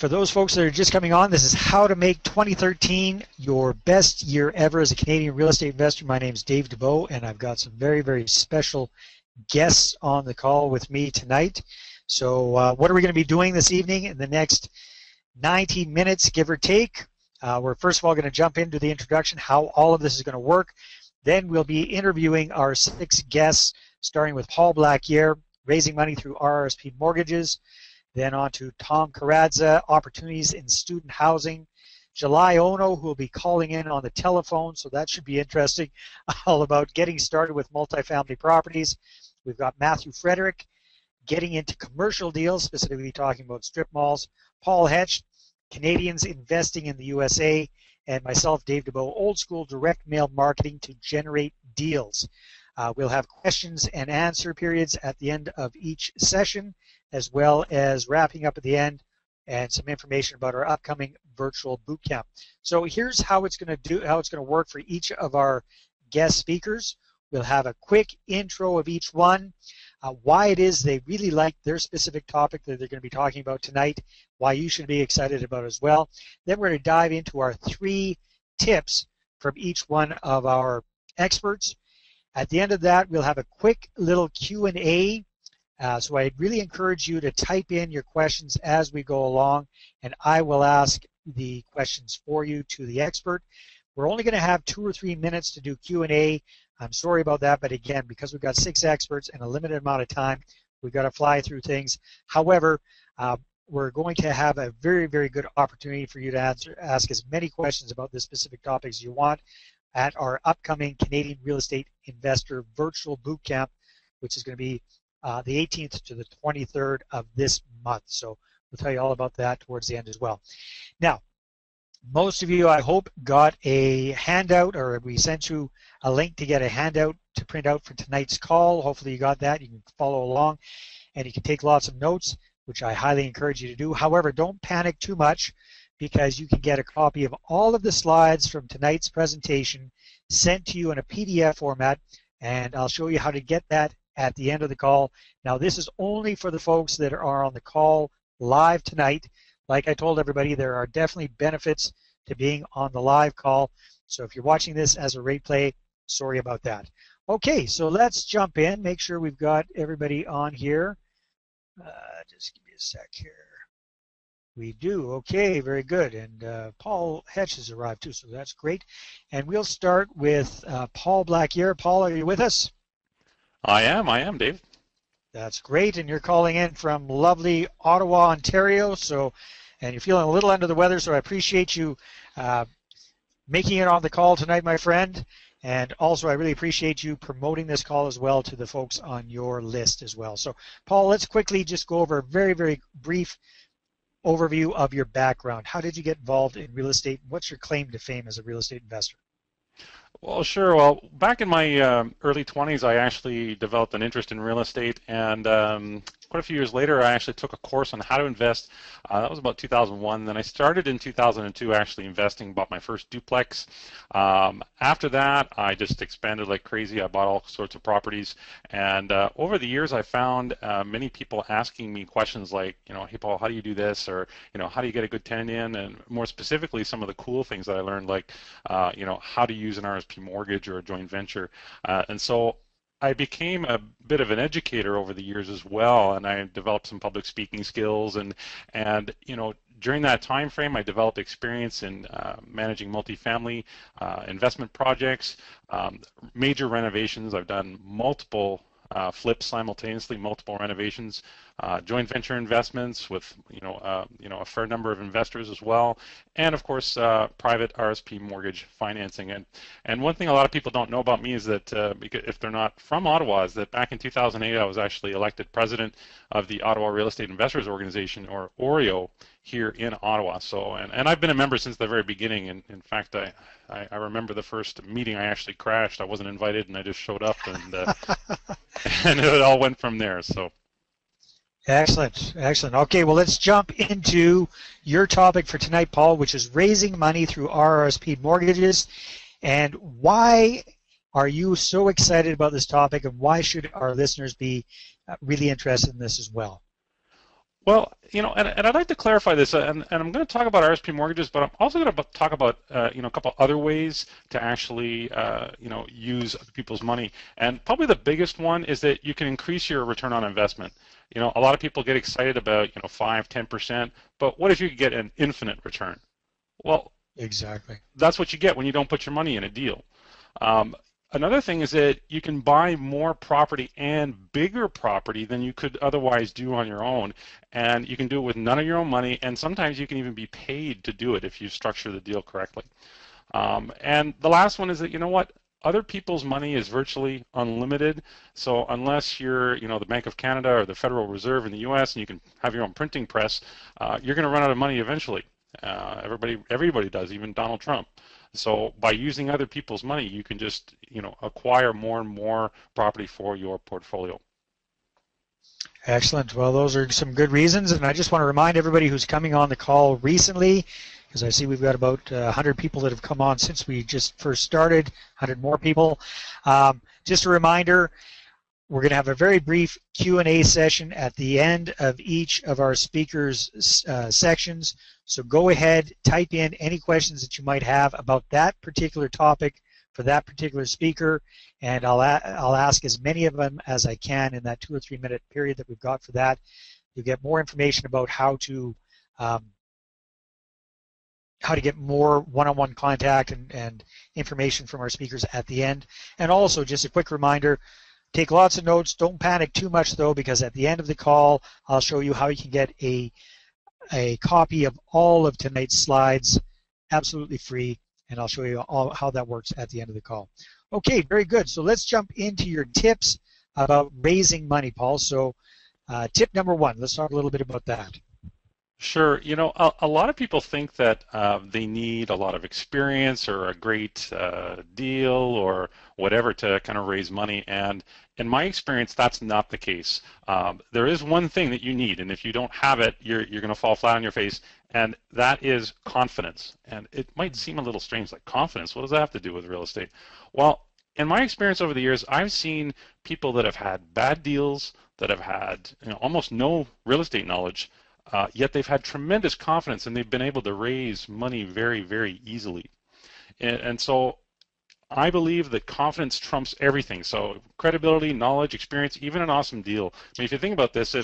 For those folks that are just coming on, this is how to make 2013 your best year ever as a Canadian real estate investor. My name is Dave Dubeau, and I've got some very, very special guests on the call with me tonight. So what are we going to be doing this evening in the next 90 minutes, give or take? We're first of all going to jump into the introduction, how all of this is going to work. Then we'll be interviewing our 6 guests, starting with Paul Blacquier, raising money through RRSP mortgages. Then on to Tom Karadza, opportunities in student housing. July Ono, who will be calling in on the telephone, so that should be interesting, all about getting started with multifamily properties. We've got Matthew Frederick, getting into commercial deals, specifically talking about strip malls. Paul Hetch, Canadians investing in the USA. And myself, Dave Dubeau, old school direct mail marketing to generate deals. We'll have questions and answer periods at the end of each session, as well as wrapping up at the end and some information about our upcoming virtual boot camp. So here's how it's going to work for each of our guest speakers. We'll have a quick intro of each one, why it is they really like their specific topic that they're going to be talking about tonight, why you should be excited about as well. Then we're going to dive into our 3 tips from each one of our experts. At the end of that, we'll have a quick little Q&A. So I really encourage you to type in your questions as we go along, and I will ask the questions for you to the expert. We're only going to have 2 or 3 minutes to do Q&A. I'm sorry about that, but again, because we've got 6 experts and a limited amount of time, we've got to fly through things. However, we're going to have a very, very good opportunity for you to ask as many questions about this specific topic as you want at our upcoming Canadian Real Estate Investor Virtual Boot Camp, which is going to be the 18th to the 23rd of this month. So we'll tell you all about that towards the end as well. Now, most of you, I hope, got a handout, or we sent you a link to get a handout to print out for tonight's call. Hopefully you got that. You can follow along, and you can take lots of notes, which I highly encourage you to do. However, don't panic too much, because you can get a copy of all of the slides from tonight's presentation sent to you in a PDF format, and I'll show you how to get that at the end of the call. Now, this is only for the folks that are on the call live tonight. Like I told everybody, there are definitely benefits to being on the live call. So if you're watching this as a replay, sorry about that. Okay, so let's jump in. Make sure we've got everybody on here. Just give me a sec here. We do. Okay, very good. And Paul Hetch has arrived too, so that's great. And we'll start with Paul Blacquier. Paul, are you with us? I am, Dave. That's great. And you're calling in from lovely Ottawa, Ontario. And you're feeling a little under the weather, so I appreciate you making it on the call tonight, my friend. And also, I really appreciate you promoting this call as well to the folks on your list as well. So, Paul, let's quickly just go over a very, very brief overview of your background. How did you get involved in real estate? What's your claim to fame as a real estate investor? Well, sure. Well, back in my early 20s, I actually developed an interest in real estate, and quite a few years later, I actually took a course on how to invest. That was about 2001. Then I started in 2002 actually investing, bought my first duplex. After that, I just expanded like crazy. I bought all sorts of properties, and over the years, I found many people asking me questions like, hey, Paul, how do you do this? Or, how do you get a good tenant in? And more specifically, some of the cool things that I learned, like, how to use an RSP mortgage or a joint venture. And so I became a bit of an educator over the years as well, and I developed some public speaking skills, and during that time frame, I developed experience in managing multifamily investment projects, major renovations. I've done multiple flips simultaneously, multiple renovations, joint venture investments with a fair number of investors as well, and of course private RSP mortgage financing. And one thing a lot of people don't know about me is that if they're not from Ottawa, is that back in 2008 I was actually elected president of the Ottawa Real Estate Investors Organization, or OREO, here in Ottawa. So and I've been a member since the very beginning. And in fact, I remember the first meeting I actually crashed. I wasn't invited, and I just showed up, and and it all went from there. So. Excellent, excellent. Okay, well, let's jump into your topic for tonight, Paul, which is raising money through RRSP mortgages. And why are you so excited about this topic, and why should our listeners be really interested in this as well? Well, and I'd like to clarify this, and I'm going to talk about RSP mortgages, but I'm also going to talk about, a couple other ways to actually, use other people's money. And probably the biggest one is that you can increase your return on investment. A lot of people get excited about, 5, 10%, but what if you could get an infinite return? Well, Exactly. that's what you get when you don't put your money in a deal. Um, Another thing is that you can buy more property and bigger property than you could otherwise do on your own, and you can do it with none of your own money, and sometimes you can even be paid to do it if you structure the deal correctly. And the last one is that, you know what? Other people's money is virtually unlimited. So unless you're, the Bank of Canada or the Federal Reserve in the U.S. and you can have your own printing press, you're going to run out of money eventually. Everybody does, even Donald Trump. So by using other people's money, you can just, acquire more and more property for your portfolio. Excellent. Well, those are some good reasons, and I just want to remind everybody who's coming on the call recently, because I see we've got about 100 people that have come on since we just first started, 100 more people. Just a reminder, we're going to have a very brief Q&A session at the end of each of our speakers' sections. So go ahead, type in any questions that you might have about that particular topic for that particular speaker, and I'll ask as many of them as I can in that 2 or 3 minute period that we've got for that. You'll get more information about how to get more one-on-one contact and information from our speakers at the end. And also, just a quick reminder, take lots of notes. Don't panic too much, though, because at the end of the call, I'll show you how you can get a copy of all of tonight's slides absolutely free, and I'll show you how that works at the end of the call. Okay, very good. So let's jump into your tips about raising money, Paul. So tip number one, let's talk a little bit about that. Sure. A lot of people think that they need a lot of experience or a great deal or whatever to kind of raise money. And in my experience, that's not the case. There is one thing that you need, and if you don't have it, you're going to fall flat on your face, and that is confidence. And it might seem a little strange, like confidence. What does that have to do with real estate? Well, in my experience over the years, I've seen people that have had bad deals, that have had almost no real estate knowledge, yet they've had tremendous confidence and they've been able to raise money very, very easily. And so I believe that confidence trumps everything. So credibility, knowledge, experience, even an awesome deal. I mean, if you think about this,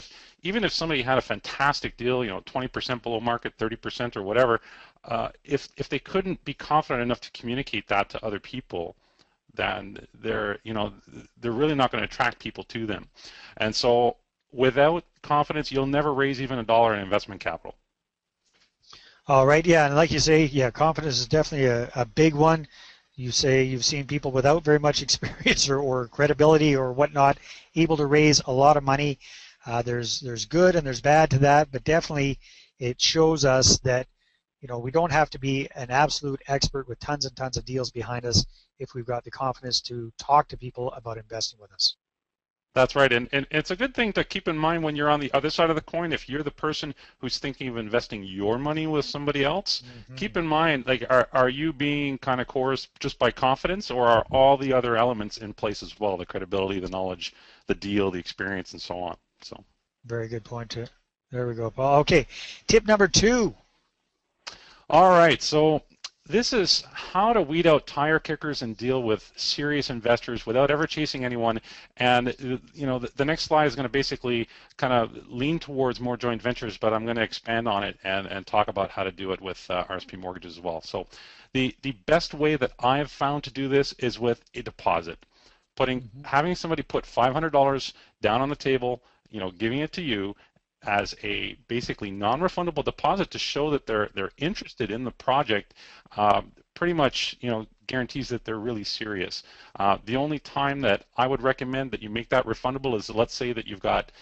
even if somebody had a fantastic deal, 20% below market, 30% or whatever, if they couldn't be confident enough to communicate that to other people, then they're really not going to attract people to them. And so without confidence, you'll never raise even $1 in investment capital. All right, yeah, and like you say, yeah, confidence is definitely a big one. You say you've seen people without very much experience or credibility or whatnot able to raise a lot of money. There's good and there's bad to that, but definitely it shows us that we don't have to be an absolute expert with tons and tons of deals behind us if we've got the confidence to talk to people about investing with us. That's right, and it's a good thing to keep in mind when you're on the other side of the coin. If you're the person who's thinking of investing your money with somebody else, keep in mind, like, are you being kind of coerced just by confidence, or are all the other elements in place as well? The credibility, the knowledge, the deal, the experience, and so on. So, very good point too. There we go, Paul. Okay, tip number two. All right, so this is how to weed out tire kickers and deal with serious investors without ever chasing anyone. And the next slide is going to basically kind of lean towards more joint ventures, but I'm going to expand on it and talk about how to do it with RSP mortgages as well. So the best way that I've found to do this is with a deposit. Having somebody put $500 down on the table, giving it to you as a basically non-refundable deposit to show that they're interested in the project, pretty much guarantees that they're really serious. The only time that I would recommend that you make that refundable is, let's say that you've got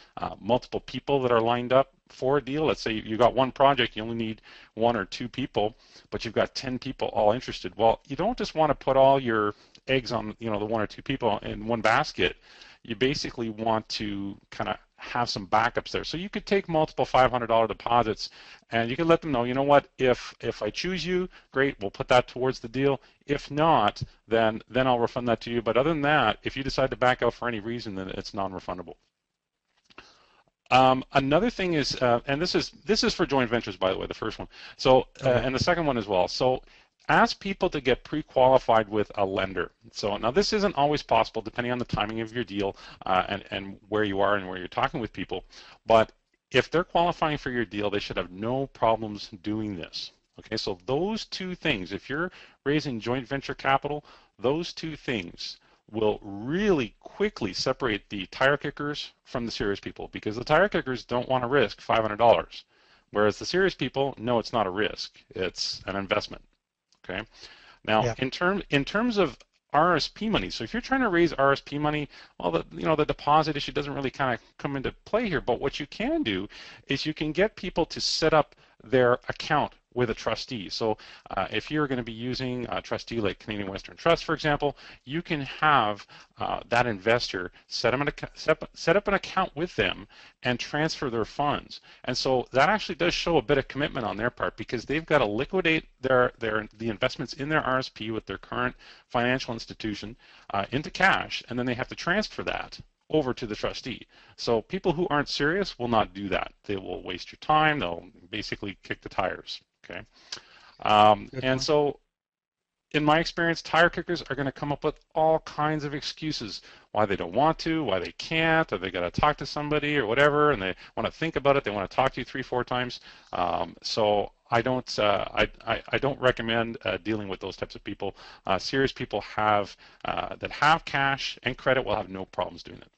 multiple people that are lined up for a deal. Let's say you've got one project, you only need 1 or 2 people, but you've got 10 people all interested. Well, you don't just want to put all your eggs on the 1 or 2 people in one basket. You basically want to kind of have some backups there. So you could take multiple $500 deposits and you could let them know, you know what, if I choose you, great, we'll put that towards the deal. If not, then I'll refund that to you. But other than that, if you decide to back out for any reason, then it's non-refundable. Another thing is, and this is for joint ventures, by the way, the first one. So, Okay. and the second one as well. So, ask people to get pre-qualified with a lender. So now this isn't always possible, depending on the timing of your deal and where you are and where you're talking with people. But if they're qualifying for your deal, they should have no problems doing this. Okay, so those two things, if you're raising joint venture capital, those two things will really quickly separate the tire kickers from the serious people, because the tire kickers don't want to risk $500, whereas the serious people know it's not a risk, it's an investment. Okay. Now, Yeah. in terms of RSP money, so if you're trying to raise RSP money, well, the deposit issue doesn't really kind of come into play here. But what you can do is you can get people to set up their account with a trustee. So if you're going to be using a trustee like Canadian Western Trust, for example, you can have that investor set up an account with them and transfer their funds. And so that actually does show a bit of commitment on their part, because they've got to liquidate the investments in their RSP with their current financial institution into cash, and then they have to transfer that over to the trustee. So people who aren't serious will not do that. They will waste your time. They'll basically kick the tires. Okay. Good And point. so in my experience, tire kickers are going to come up with all kinds of excuses why they don't want to, why they can't, or they got to talk to somebody or whatever, and they want to think about it. They want to talk to you 3, 4 times. So I don't recommend dealing with those types of people. Serious people that have cash and credit will have no problems doing it.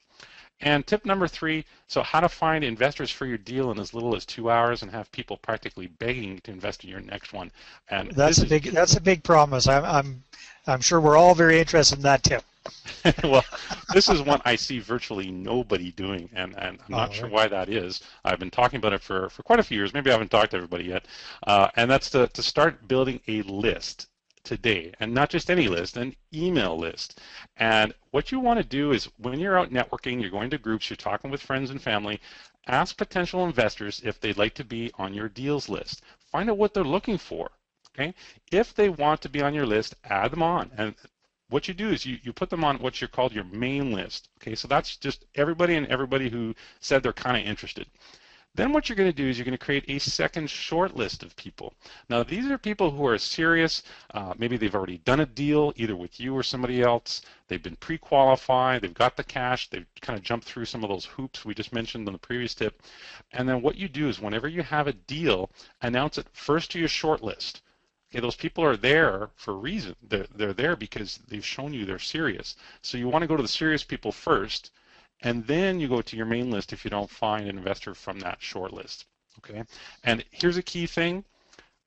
And tip number 3, so how to find investors for your deal in as little as 2 hours and have people practically begging to invest in your next one. And That's this a is, big promise. I'm sure we're all very interested in that tip. well, this is one I see virtually nobody doing, and I'm not All sure right. why that is. I've been talking about it for quite a few years. Maybe I haven't talked to everybody yet. And that's to start building a list today, and not just any list, an email list. And what you want to do is when you're out networking, you're going to groups, you're talking with friends and family, ask potential investors if they'd like to be on your deals list. Find out what they're looking for. Okay? If they want to be on your list, add them on. And what you do is you put them on what you're called your main list. Okay, so that's just everybody who said they're kind of interested. Then what you're going to do is you're going to create a second short list of people. Now these are people who are serious. Maybe they've already done a deal either with you or somebody else. They've been pre-qualified. They've got the cash. They've kind of jumped through some of those hoops we just mentioned on the previous tip. And then what you do is whenever you have a deal, announce it first to your short list. Okay, those people are there for a reason. They're there because they've shown you they're serious. So you want to go to the serious people first, and then you go to your main list if you don't find an investor from that short list. Okay, and here's a key thing: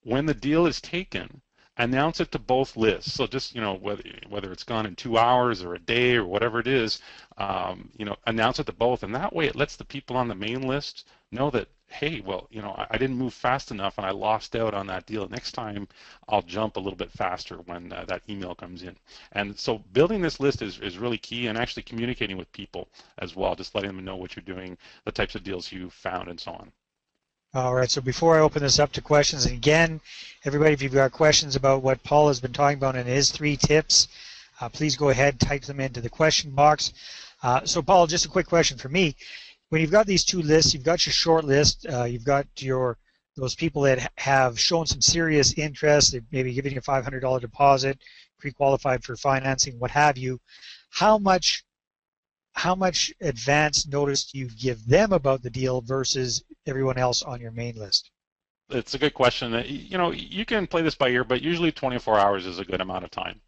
when the deal is taken, announce it to both lists. So just whether it's gone in 2 hours or a day or whatever it is, announce it to both, and that way it lets the people on the main list know that, hey, well, I didn't move fast enough and I lost out on that deal. Next time I'll jump a little bit faster when that email comes in. And so building this list is really key, and actually communicating with people as well, just letting them know what you're doing, the types of deals you found, and so on. All right. So before I open this up to questions, and again, everybody, if you've got questions about what Paul has been talking about in his 3 tips, please go ahead, type them into the question box. So Paul, just a quick question for me. When you've got these 2 lists, you've got your short list, you've got those people that have shown some serious interest, they've maybe given you a $500 deposit, pre-qualified for financing, what have you. How much advance notice do you give them about the deal versus everyone else on your main list? It's a good question. You can play this by ear, but usually 24 hours is a good amount of time.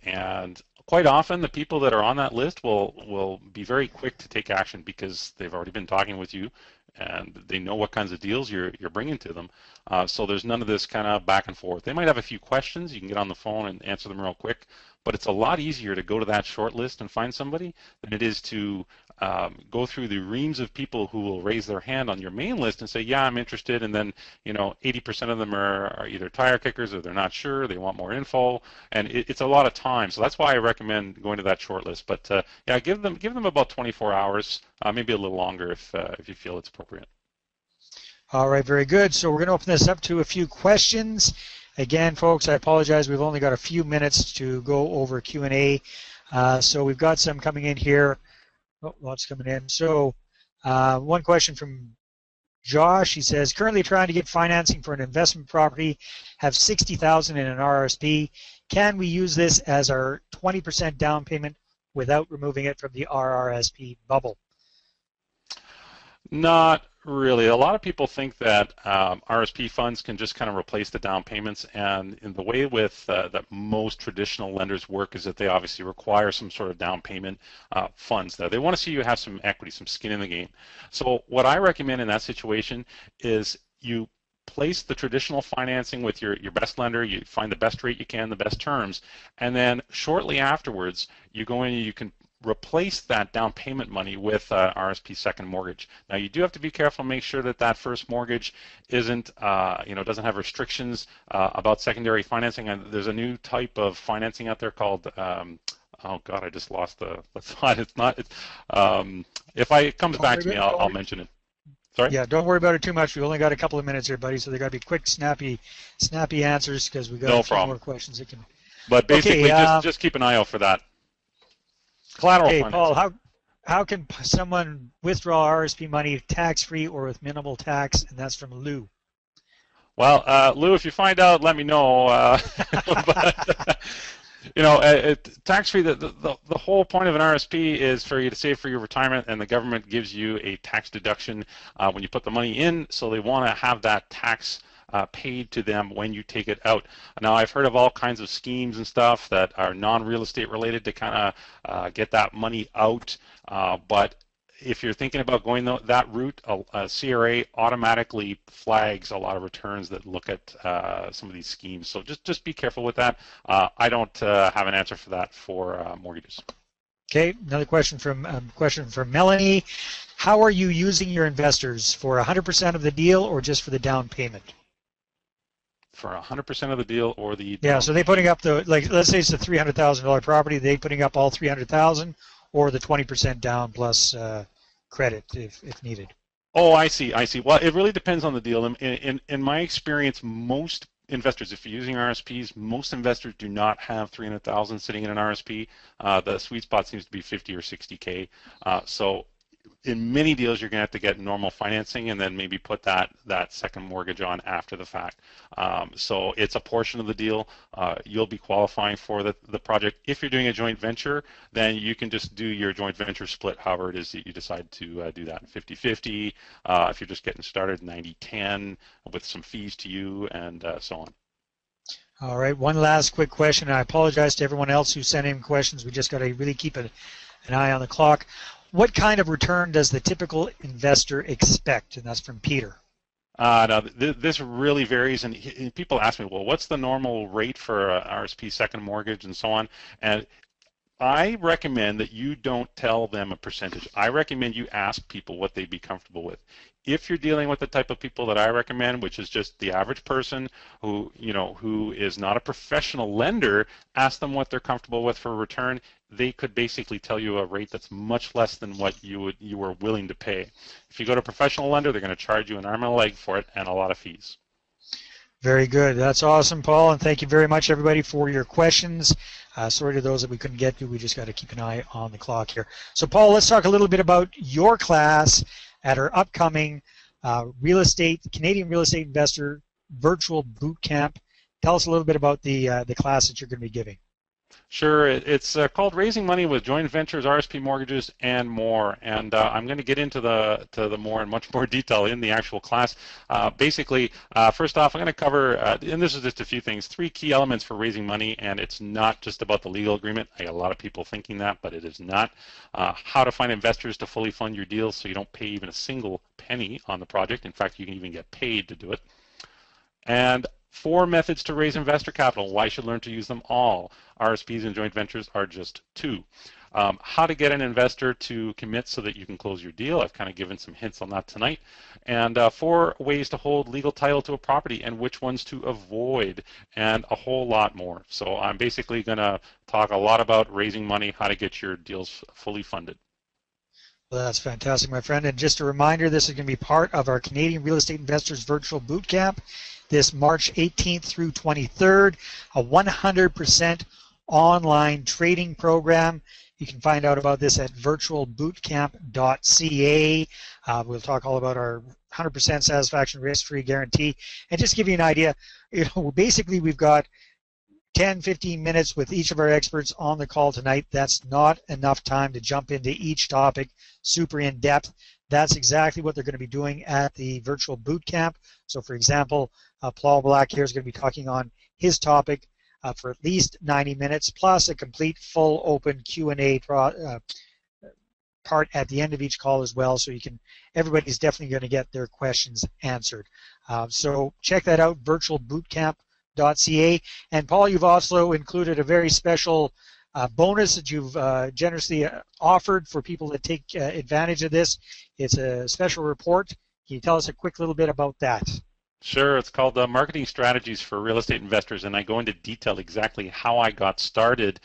And quite often, the people that are on that list will be very quick to take action because they've already been talking with you, and they know what kinds of deals you're bringing to them. So there's none of this kind of back and forth. They might have a few questions. You can get on the phone and answer them real quick, but it's a lot easier to go to that short list and find somebody than it is to go through the reams of people who will raise their hand on your main list and say, yeah, I'm interested, and then 80% of them are either tire kickers or they're not sure, they want more info, and it's a lot of time. So that's why I recommend going to that short list. But yeah, give them about 24 hours, maybe a little longer if you feel it's appropriate. All right, very good. So we're going to open this up to a few questions. Again, folks, I apologize. We've only got a few minutes to go over Q&A. So we've got some coming in here. Oh, lots coming in. So One question from Josh. He says, currently trying to get financing for an investment property, have 60,000 in an RRSP. Can we use this as our 20% down payment without removing it from the RRSP bubble? Not really. A lot of people think that RSP funds can just kind of replace the down payments, and in the way with that most traditional lenders work is that they obviously require some sort of down payment funds there. They want to see you have some equity, some skin in the game. So what I recommend in that situation is you place the traditional financing with your best lender, you find the best rate you can, the best terms, and then shortly afterwards you go in and you can replace that down payment money with RSP second mortgage. Now you do have to be careful and make sure that that first mortgage isn't, doesn't have restrictions about secondary financing. And there's a new type of financing out there called, oh God, I just lost the thought. It's not, if it comes back to me, I'll mention it. Sorry? Yeah, don't worry about it too much. We only got a couple of minutes here, buddy, so they got to be quick, snappy answers because we got a few more questions. But basically, just keep an eye out for that. Collateral hey, financing. Paul, how can someone withdraw RSP money tax-free or with minimal tax? And that's from Lou. Well, Lou, if you find out, let me know. But, tax-free, the whole point of an RSP is for you to save for your retirement, and the government gives you a tax deduction when you put the money in, so they want to have that tax paid to them when you take it out. Now, I've heard of all kinds of schemes and stuff that are non-real estate related to kind of get that money out, but if you're thinking about going that route, a CRA automatically flags a lot of returns that look at some of these schemes. So just be careful with that. I don't have an answer for that for mortgages. Okay, another question from Melanie. How are you using your investors, for 100% of the deal or just for the down payment? For 100% of the deal or the so they putting up let's say it's a $300,000 property, they putting up all 300,000 or the 20% down plus credit if needed. Oh, I see. Well, it really depends on the deal. In my experience, most investors, if you're using RSPs, most investors do not have 300,000 sitting in an RSP. The sweet spot seems to be 50 or 60K. So in many deals, you're going to have to get normal financing and then maybe put that second mortgage on after the fact. So it's a portion of the deal. You'll be qualifying for the project. If you're doing a joint venture, then you can just do your joint venture split, however it is that you decide to do that. 50-50, if you're just getting started, 90-10 with some fees to you, and so on. All right, one last quick question. I apologize to everyone else who sent in questions. We just got to really keep an eye on the clock. What kind of return does the typical investor expect? And that's from Peter. Now, this really varies, and people ask me, well, what's the normal rate for a RSP second mortgage and so on? And I recommend that you don't tell them a percentage. I recommend you ask people what they'd be comfortable with. If you're dealing with the type of people that I recommend, which is just the average person who is not a professional lender, ask them what they're comfortable with for a return. They could basically tell you a rate that's much less than what you were willing to pay. If you go to a professional lender, they're going to charge you an arm and a leg for it and a lot of fees. Very good. That's awesome, Paul, and thank you very much, everybody, for your questions. Sorry to those that we couldn't get to. We just got to keep an eye on the clock here. So, Paul, let's talk a little bit about your class at our upcoming Canadian Real Estate Investor Virtual Boot Camp. Tell us a little bit about the class that you're going to be giving. Sure. It's called Raising Money with Joint Ventures, RSP Mortgages, and more. And I'm going to get into the more in much more detail in the actual class. Basically, first off, I'm going to cover, and this is just a few things, 3 key elements for raising money, and it's not just about the legal agreement. I got a lot of people thinking that, but it is not. How to find investors to fully fund your deals so you don't pay even a single penny on the project. In fact, you can even get paid to do it. And 4 methods to raise investor capital. Why you should learn to use them all. RSPs and joint ventures are just 2. How to get an investor to commit so that you can close your deal. I've kind of given some hints on that tonight. And 4 ways to hold legal title to a property and which ones to avoid, and a whole lot more. So I'm basically going to talk a lot about raising money, how to get your deals fully funded. Well, that's fantastic, my friend. And just a reminder, this is going to be part of our Canadian Real Estate Investors Virtual Boot Camp this March 18th through 23rd, a 100% online trading program. You can find out about this at virtualbootcamp.ca. We'll talk all about our 100% satisfaction risk-free guarantee. And just give you an idea, basically we've got 10, 15 minutes with each of our experts on the call tonight. That's not enough time to jump into each topic super in depth. That's exactly what they're going to be doing at the virtual boot camp. So for example, Paul Black here is going to be talking on his topic for at least 90 minutes, plus a complete full open Q&A part at the end of each call as well, so everybody's definitely going to get their questions answered. So check that out, virtualbootcamp.ca. And Paul, you've also included a very special bonus that you've generously offered for people that take advantage of this. It's a special report. Can you tell us a quick little bit about that? Sure. It's called Marketing Strategies for Real Estate Investors, and I go into detail exactly how I got started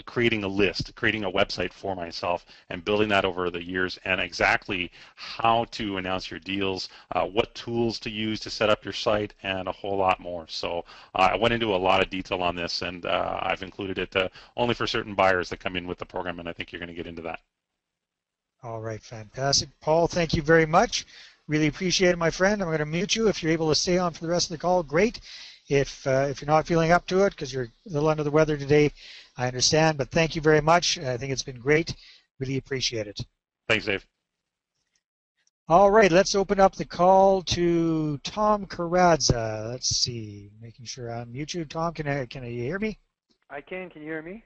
creating a list, creating a website for myself, and building that over the years, and exactly how to announce your deals, what tools to use to set up your site, and a whole lot more. So I went into a lot of detail on this, and I've included it only for certain buyers that come in with the program, and I think you're going to get into that. All right, fantastic. Paul, thank you very much. Really appreciate it, my friend. I'm going to mute you. If you're able to stay on for the rest of the call, great. If you're not feeling up to it because you're a little under the weather today, I understand. But thank you very much. I think it's been great. Really appreciate it. Thanks, Dave. All right, let's open up the call to Tom Karadza. Let's see, making sure I unmute you. Tom, can you hear me? I can. Can you hear me?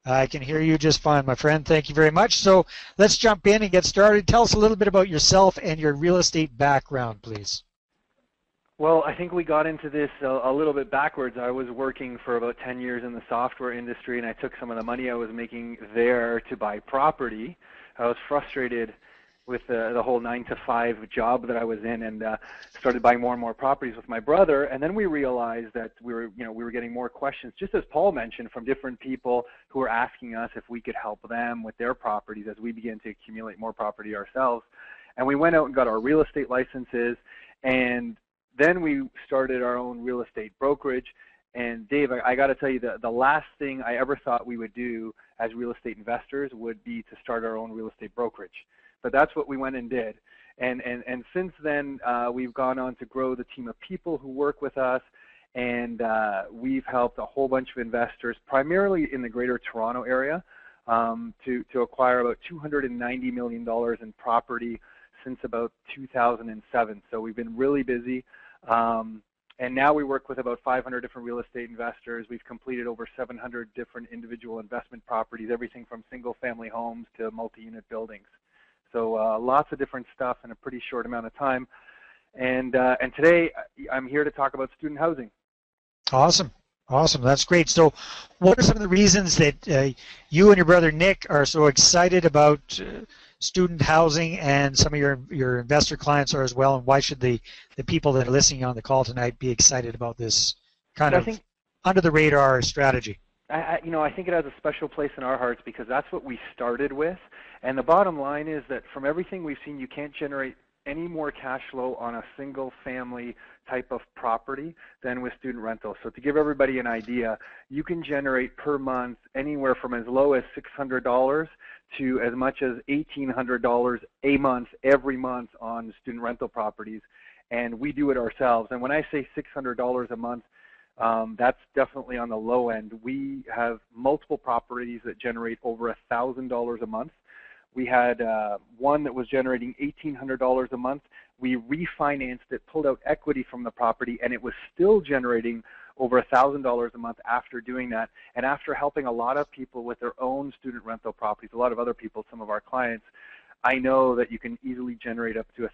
I can hear you just fine, my friend. Thank you very much. So let's jump in and get started. Tell us a little bit about yourself and your real estate background, please. Well, I think we got into this a little bit backwards. I was working for about 10 years in the software industry, and I took some of the money I was making there to buy property. I was frustrated with the whole 9-to-5 job that I was in, and started buying more and more properties with my brother. And then we realized that we were getting more questions, just as Paul mentioned, from different people who were asking us if we could help them with their properties as we began to accumulate more property ourselves. And we went out and got our real estate licenses, and then we started our own real estate brokerage. And Dave, I got to tell you, the last thing I ever thought we would do as real estate investors would be to start our own real estate brokerage. But that's what we went and did. And since then, we've gone on to grow the team of people who work with us, and we've helped a whole bunch of investors, primarily in the Greater Toronto area, to acquire about $290 million in property since about 2007. So we've been really busy. And now we work with about 500 different real estate investors. We've completed over 700 different individual investment properties, everything from single-family homes to multi-unit buildings. So lots of different stuff in a pretty short amount of time. And today I'm here to talk about student housing. Awesome. Awesome. That's great. So what are some of the reasons that you and your brother Nick are so excited about student housing, and some of your investor clients are as well, and why should the people that are listening on the call tonight be excited about this kind of under the radar strategy? I think it has a special place in our hearts because that's what we started with. And the bottom line is that from everything we've seen, you can't generate any more cash flow on a single family type of property than with student rentals. So to give everybody an idea, you can generate per month anywhere from as low as $600 to as much as $1,800 a month, every month on student rental properties. And we do it ourselves. And when I say $600 a month, that's definitely on the low end. We have multiple properties that generate over $1,000 a month. We had one that was generating $1,800 a month. We refinanced it, pulled out equity from the property, and it was still generating over $1,000 a month after doing that. And after helping a lot of people with their own student rental properties, a lot of other people, some of our clients, I know that you can easily generate up to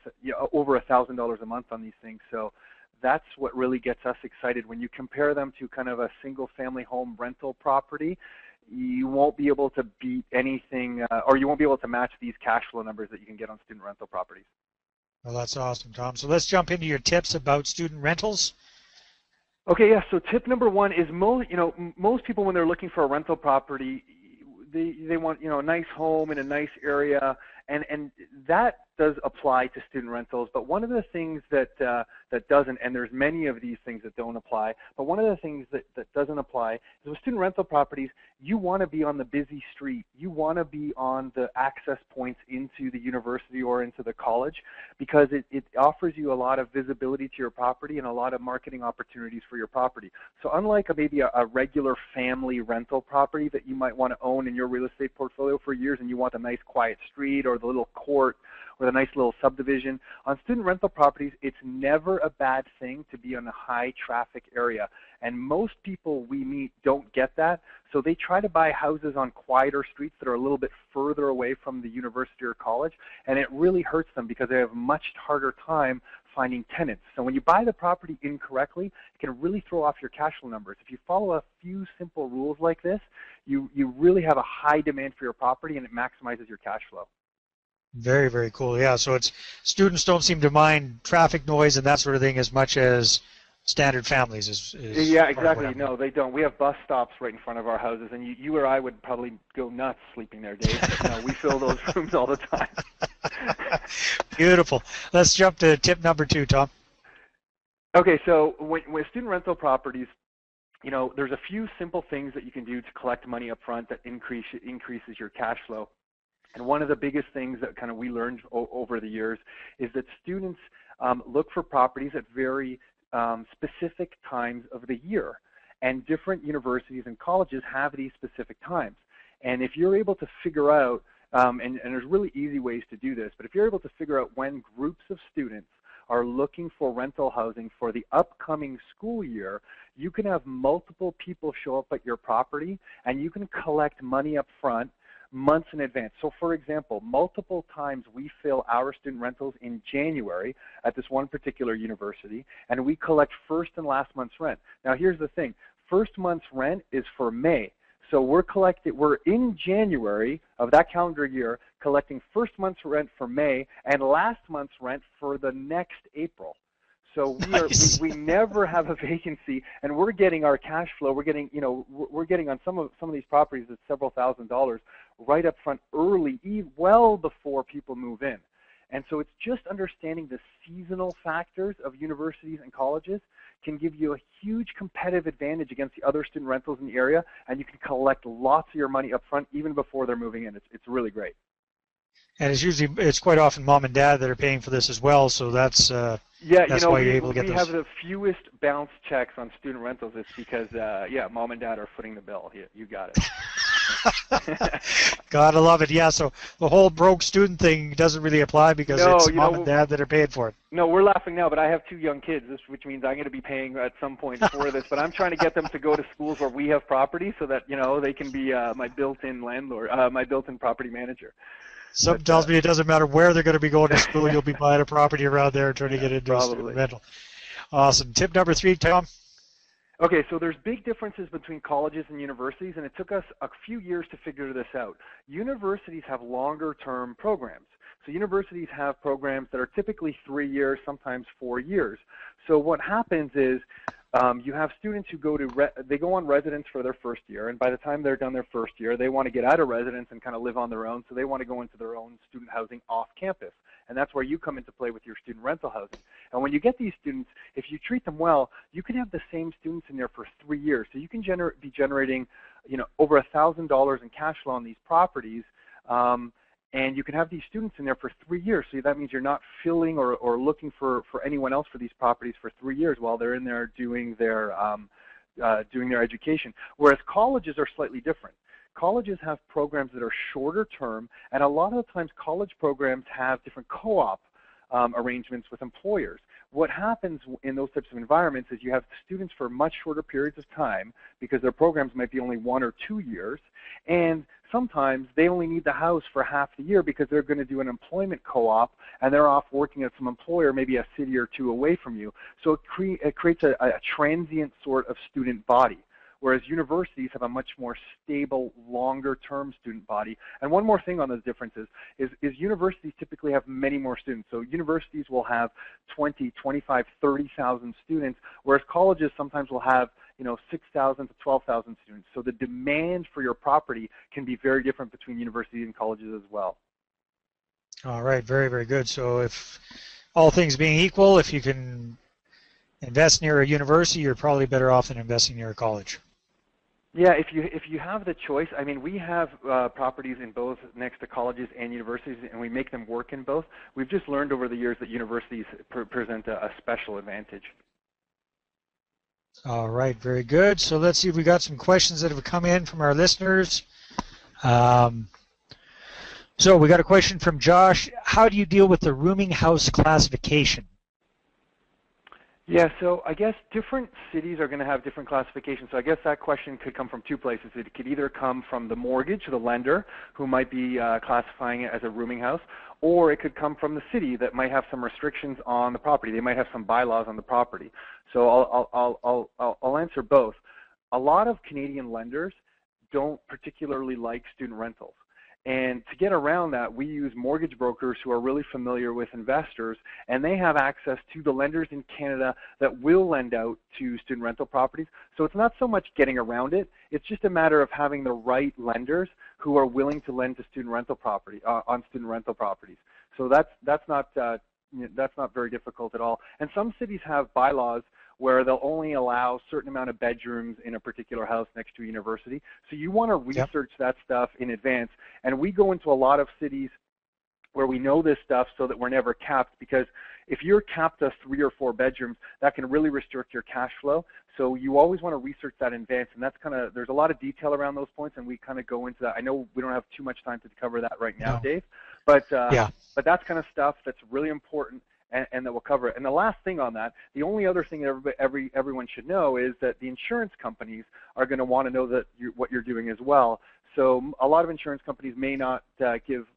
over $1,000 a month on these things. So that's what really gets us excited. When you compare them to kind of a single-family home rental property, you won't be able to beat anything, or you won't be able to match these cash flow numbers that you can get on student rental properties. Well, that's awesome, Tom. So let's jump into your tips about student rentals. Okay, yeah. So tip number one is most people, when they're looking for a rental property, they want a nice home in a nice area, And that does apply to student rentals, but one of the things that doesn't, and there's many of these things that don't apply, but one of the things that doesn't apply is with student rental properties, you want to be on the busy street. You want to be on the access points into the university or into the college, because it offers you a lot of visibility to your property and a lot of marketing opportunities for your property. So unlike maybe a regular family rental property that you might want to own in your real estate portfolio for years, and you want a nice quiet street or the little court or the nice little subdivision, on student rental properties, it's never a bad thing to be in a high traffic area. And most people we meet don't get that, so they try to buy houses on quieter streets that are a little bit further away from the university or college, and it really hurts them because they have a much harder time finding tenants. So when you buy the property incorrectly, it can really throw off your cash flow numbers. If you follow a few simple rules like this, you really have a high demand for your property, and it maximizes your cash flow. Very, very cool. Yeah, so it's students don't seem to mind traffic noise and that sort of thing as much as standard families is yeah, exactly. No, they don't. We have bus stops right in front of our houses, and you or I would probably go nuts sleeping there, Dave. But no, we fill those rooms all the time. Beautiful. Let's jump to tip number 2, Tom. Okay, so with student rental properties, there's a few simple things that you can do to collect money up front that increases your cash flow. And one of the biggest things that kind of we learned over the years is that students look for properties at very specific times of the year. And different universities and colleges have these specific times. And if you're able to figure out, and there's really easy ways to do this, but if you're able to figure out when groups of students are looking for rental housing for the upcoming school year, you can have multiple people show up at your property, and you can collect money up front months in advance. So for example, multiple times we fill our student rentals in January at this one particular university, and we collect first and last month's rent. Now here's the thing, first month's rent is for May. So we're in January of that calendar year collecting first month's rent for May and last month's rent for the next April. So we never have a vacancy, and we're getting our cash flow. We're getting on some of these properties at several $1,000s right up front early, well before people move in. And so it's just understanding the seasonal factors of universities and colleges can give you a huge competitive advantage against the other student rentals in the area, and you can collect lots of your money up front even before they're moving in. It's really great. And it's quite often mom and dad that are paying for this as well, so that's why you're able to get those. We have the fewest bounce checks on student rentals. It's because, mom and dad are footing the bill. You got it. Gotta love it. Yeah, so the whole broke student thing doesn't really apply because it's mom and dad that are paying for it. No, we're laughing now, but I have 2 young kids, which means I'm going to be paying at some point for this. But I'm trying to get them to go to schools where we have property so that, they can be my built-in landlord, my built-in property manager. Something tells me it doesn't matter where they're going to be going to school. You'll be buying a property around there and trying to get into a student rental. Awesome. Tip number 3, Tom. Okay, so there's big differences between colleges and universities, and it took us a few years to figure this out. Universities have longer-term programs. So universities have programs that are typically 3 years, sometimes 4 years. So what happens is you have students who they go on residence for their first year, and by the time they're done their first year, they want to get out of residence and kind of live on their own, so they want to go into their own student housing off campus. And that's where you come into play with your student rental housing. And when you get these students, if you treat them well, you can have the same students in there for 3 years. So you can be generating, over $1,000 in cash flow on these properties, and you can have these students in there for 3 years. So that means you're not filling or looking for anyone else for these properties for 3 years while they're in there doing their education. Whereas colleges are slightly different. Colleges have programs that are shorter term, and a lot of the times college programs have different co-op arrangements with employers. What happens in those types of environments is you have students for much shorter periods of time because their programs might be only 1 or 2 years, and sometimes they only need the house for half the year because they're going to do an employment co-op and they're off working at some employer maybe a city or 2 away from you. So it creates a transient sort of student body, whereas universities have a much more stable, longer-term student body. And one more thing on those differences is universities typically have many more students. So universities will have 20, 25, 30,000 students, whereas colleges sometimes will have 6,000 to 12,000 students. So the demand for your property can be very different between universities and colleges as well. All right, very, very good. So if all things being equal, if you can invest near a university, you're probably better off than investing near a college. Yeah, if you have the choice, I mean, we have properties in both next to colleges and universities, and we make them work in both. We've just learned over the years that universities present a special advantage. All right, very good. So let's see if we got some questions that have come in from our listeners. Um, so we got a question from Josh. How do you deal with the rooming house classification? Yeah, so I guess different cities are going to have different classifications. So I guess that question could come from two places. It could either come from the mortgage, the lender, who might be classifying it as a rooming house, or it could come from the city that might have some restrictions on the property. They might have some bylaws on the property. So I'll answer both. A lot of Canadian lenders don't particularly like student rentals. And to get around that, we use mortgage brokers who are really familiar with investors, and they have access to the lenders in Canada that will lend out to student rental properties. So it's not so much getting around it, it's just a matter of having the right lenders who are willing to lend to student rental property on student rental properties. So that's not very difficult at all. And some cities have bylaws where they'll only allow a certain amount of bedrooms in a particular house next to a university. So you want to research that stuff in advance. And we go into a lot of cities where we know this stuff so that we're never capped, because if you're capped to 3 or 4 bedrooms, that can really restrict your cash flow. So you always want to research that in advance, and that's there's a lot of detail around those points, and we kind of go into that. I know we don't have too much time to cover that right now, Dave, but that's kind of stuff that's really important. And that will cover it. And the last thing on that, the only other thing that everyone should know is that the insurance companies are going to want to know that what you're doing as well. So a lot of insurance companies may not give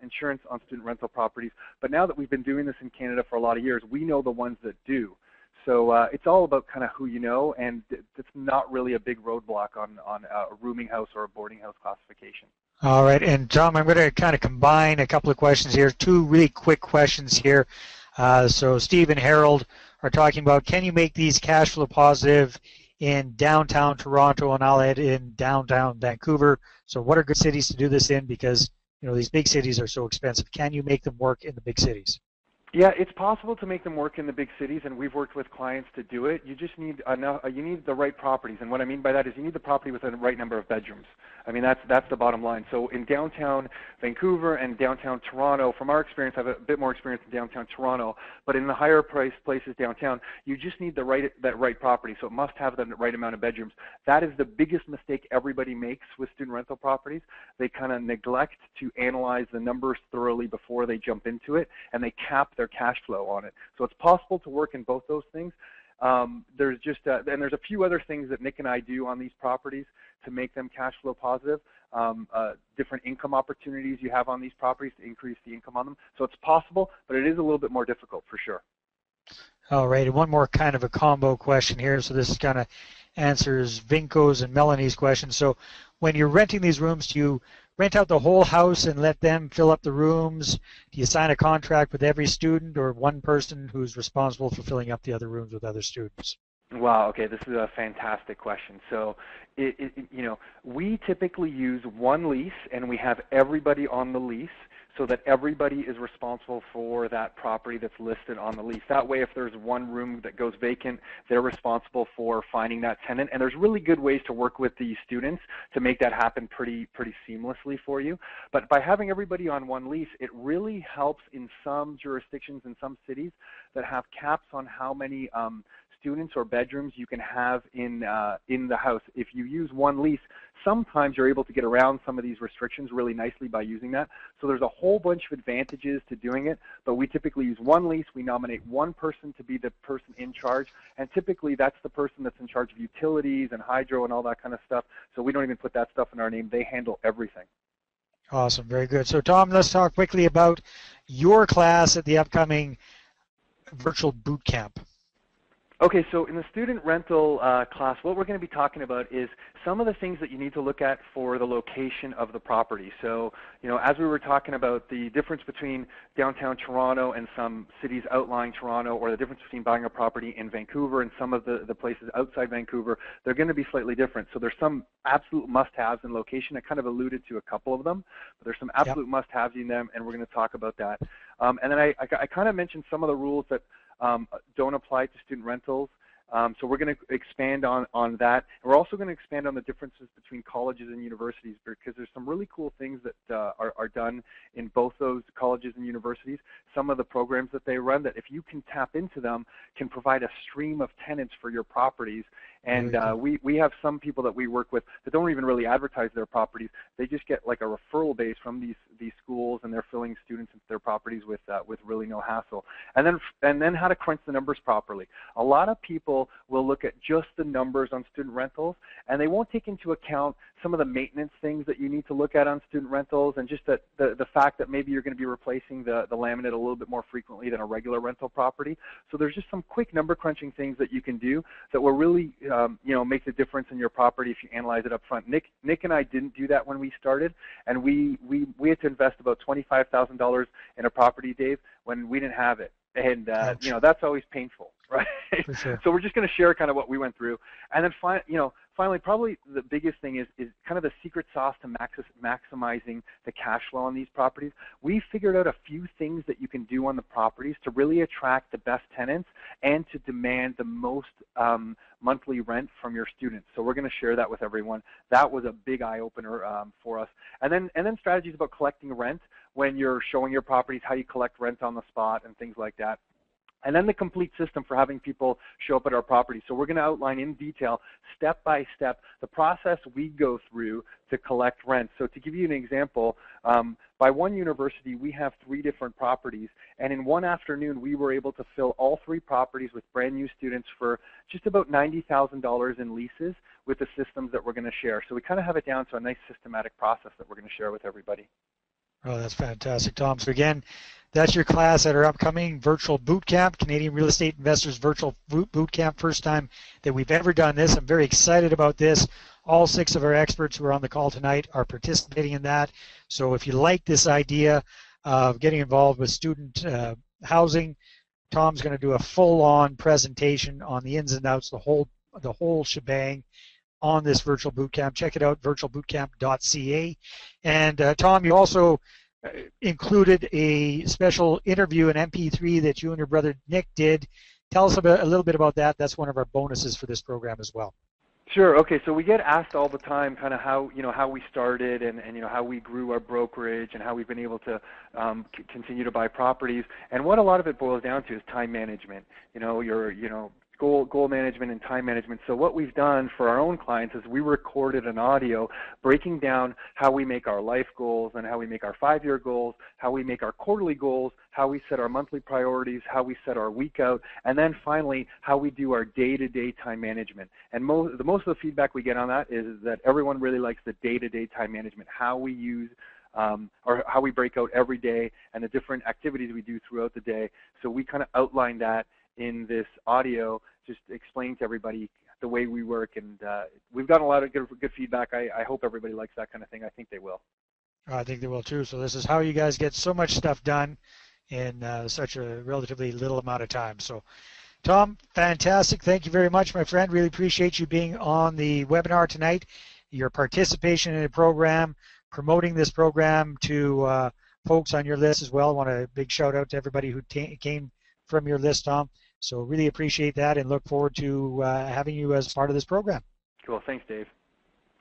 insurance on student rental properties, but now that we've been doing this in Canada for a lot of years, we know the ones that do. So it's all about kind of who you know, and it's not really a big roadblock on a rooming house or a boarding house classification. All right, and Tom, I'm going to kind of combine a couple of questions here, 2 really quick questions here. So Steve and Harold are talking about, can you make these cash flow positive in downtown Toronto, and I'll add in downtown Vancouver. So what are good cities to do this in, because these big cities are so expensive? Can you make them work in the big cities? Yeah, it's possible to make them work in the big cities, and we've worked with clients to do it. You just need you need the right properties, and what I mean by that is you need the property with the right number of bedrooms. I mean, that's the bottom line. So in downtown Vancouver and downtown Toronto, from our experience, I have a bit more experience in downtown Toronto, but in the higher priced places downtown, you just need that right property. So it must have the right amount of bedrooms. That is the biggest mistake everybody makes with student rental properties. They kind of neglect to analyze the numbers thoroughly before they jump into it, and they cap their cash flow on it. So it's possible to work in both those things. There's just and there's a few other things that Nick and I do on these properties to make them cash flow positive. Different income opportunities you have on these properties to increase the income on them. So it's possible, but it is a little bit more difficult for sure. All right, and one more kind of a combo question here. So this kind of answers Vinco's and Melanie's question. So when you're renting these rooms, do you rent out the whole house and let them fill up the rooms? Do you sign a contract with every student, or one person who's responsible for filling up the other rooms with other students? Wow, okay, this is a fantastic question. So, we typically use one lease, and we have everybody on the lease so that everybody is responsible for that property that's listed on the lease. That way, if there's one room that goes vacant, they're responsible for finding that tenant. And there's really good ways to work with the students to make that happen pretty seamlessly for you. But by having everybody on one lease, it really helps in some jurisdictions, in some cities that have caps on how many students or bedrooms you can have in the house. If you use one lease, sometimes you're able to get around some of these restrictions really nicely by using that. So there's a whole bunch of advantages to doing it, but we typically use one lease. We nominate one person to be the person in charge, and typically that's the person that's in charge of utilities and hydro and all that kind of stuff. So we don't even put that stuff in our name. They handle everything. Awesome, very good. So Tom, let's talk quickly about your class at the upcoming virtual boot camp. Okay, so in the student rental class, what we're going to be talking about is some of the things that you need to look at for the location of the property. So, as we were talking about the difference between downtown Toronto and some cities outlying Toronto, or the difference between buying a property in Vancouver and some of the places outside Vancouver, they're going to be slightly different. So there's some absolute must-haves in location. I kind of alluded to a couple of them, but there's some absolute must-haves in them, and we're going to talk about that. And then I kind of mentioned some of the rules that don't apply to student rentals. So we're going to expand on that. And we're also going to expand on the differences between colleges and universities, because there's some really cool things that are done in both those colleges and universities. Some of the programs that they run that, if you can tap into them, can provide a stream of tenants for your properties. And we have some people that we work with that don't even really advertise their properties. They just get like a referral base from these schools, and they're filling students into their properties with really no hassle. And then how to crunch the numbers properly. A lot of people will look at just the numbers on student rentals, and they won't take into account some of the maintenance things that you need to look at on student rentals, and just the fact that maybe you're going to be replacing the laminate a little bit more frequently than a regular rental property. So there's just some quick number crunching things that you can do that will really make the difference in your property if you analyze it up front. Nick and I didn't do that when we started, and we had to invest about $25,000 in a property, Dave, when we didn't have it. And that's always painful, right? For sure. So we're just going to share kind of what we went through, and then finally, probably the biggest thing is kind of the secret sauce to maximizing the cash flow on these properties. We figured out a few things that you can do on the properties to really attract the best tenants and to demand the most monthly rent from your students. So we're going to share that with everyone. That was a big eye opener for us. And then strategies about collecting rent when you're showing your properties, how you collect rent on the spot and things like that. And then the complete system for having people show up at our property. So we're going to outline in detail, step by step, the process we go through to collect rent. So to give you an example, by one university, we have 3 different properties. And in one afternoon, we were able to fill all 3 properties with brand new students for just about $90,000 in leases with the systems that we're going to share. So we kind of have it down to a nice systematic process that we're going to share with everybody. Oh, that's fantastic, Tom. So again, that's your class at our upcoming virtual boot camp, Canadian Real Estate Investors Virtual Boot Camp. First time that we've ever done this. I'm very excited about this. All 6 of our experts who are on the call tonight are participating in that. So if you like this idea of getting involved with student housing, Tom's going to do a full-on presentation on the ins and outs, the whole shebang on this virtual boot camp. Check it out, virtualbootcamp.ca. And Tom, you also included a special interview, an MP3 that you and your brother Nick did. Tell us a little bit about that. That's one of our bonuses for this program as well. Sure. Okay. So we get asked all the time, kind of how we started and how we grew our brokerage and how we've been able to continue to buy properties. And what a lot of it boils down to is time management. Goal management and time management. So what we've done for our own clients is we recorded an audio breaking down how we make our life goals and how we make our 5-year goals, how we make our quarterly goals, how we set our monthly priorities, how we set our week out, and then finally how we do our day-to-day time management. And most of the feedback we get on that is that everyone really likes the day-to-day time management, how we use or how we break out every day and the different activities we do throughout the day. So we kind of outline that in this audio, just explaining to everybody the way we work, and we've gotten a lot of good feedback. I hope everybody likes that kind of thing. I think they will. I think they will too. So this is how you guys get so much stuff done in such a relatively little amount of time. So Tom, fantastic. Thank you very much, my friend. Really appreciate you being on the webinar tonight, your participation in the program, promoting this program to folks on your list as well. I want a big shout out to everybody who came from your list, Tom. So really appreciate that and look forward to having you as part of this program. Cool. Thanks, Dave.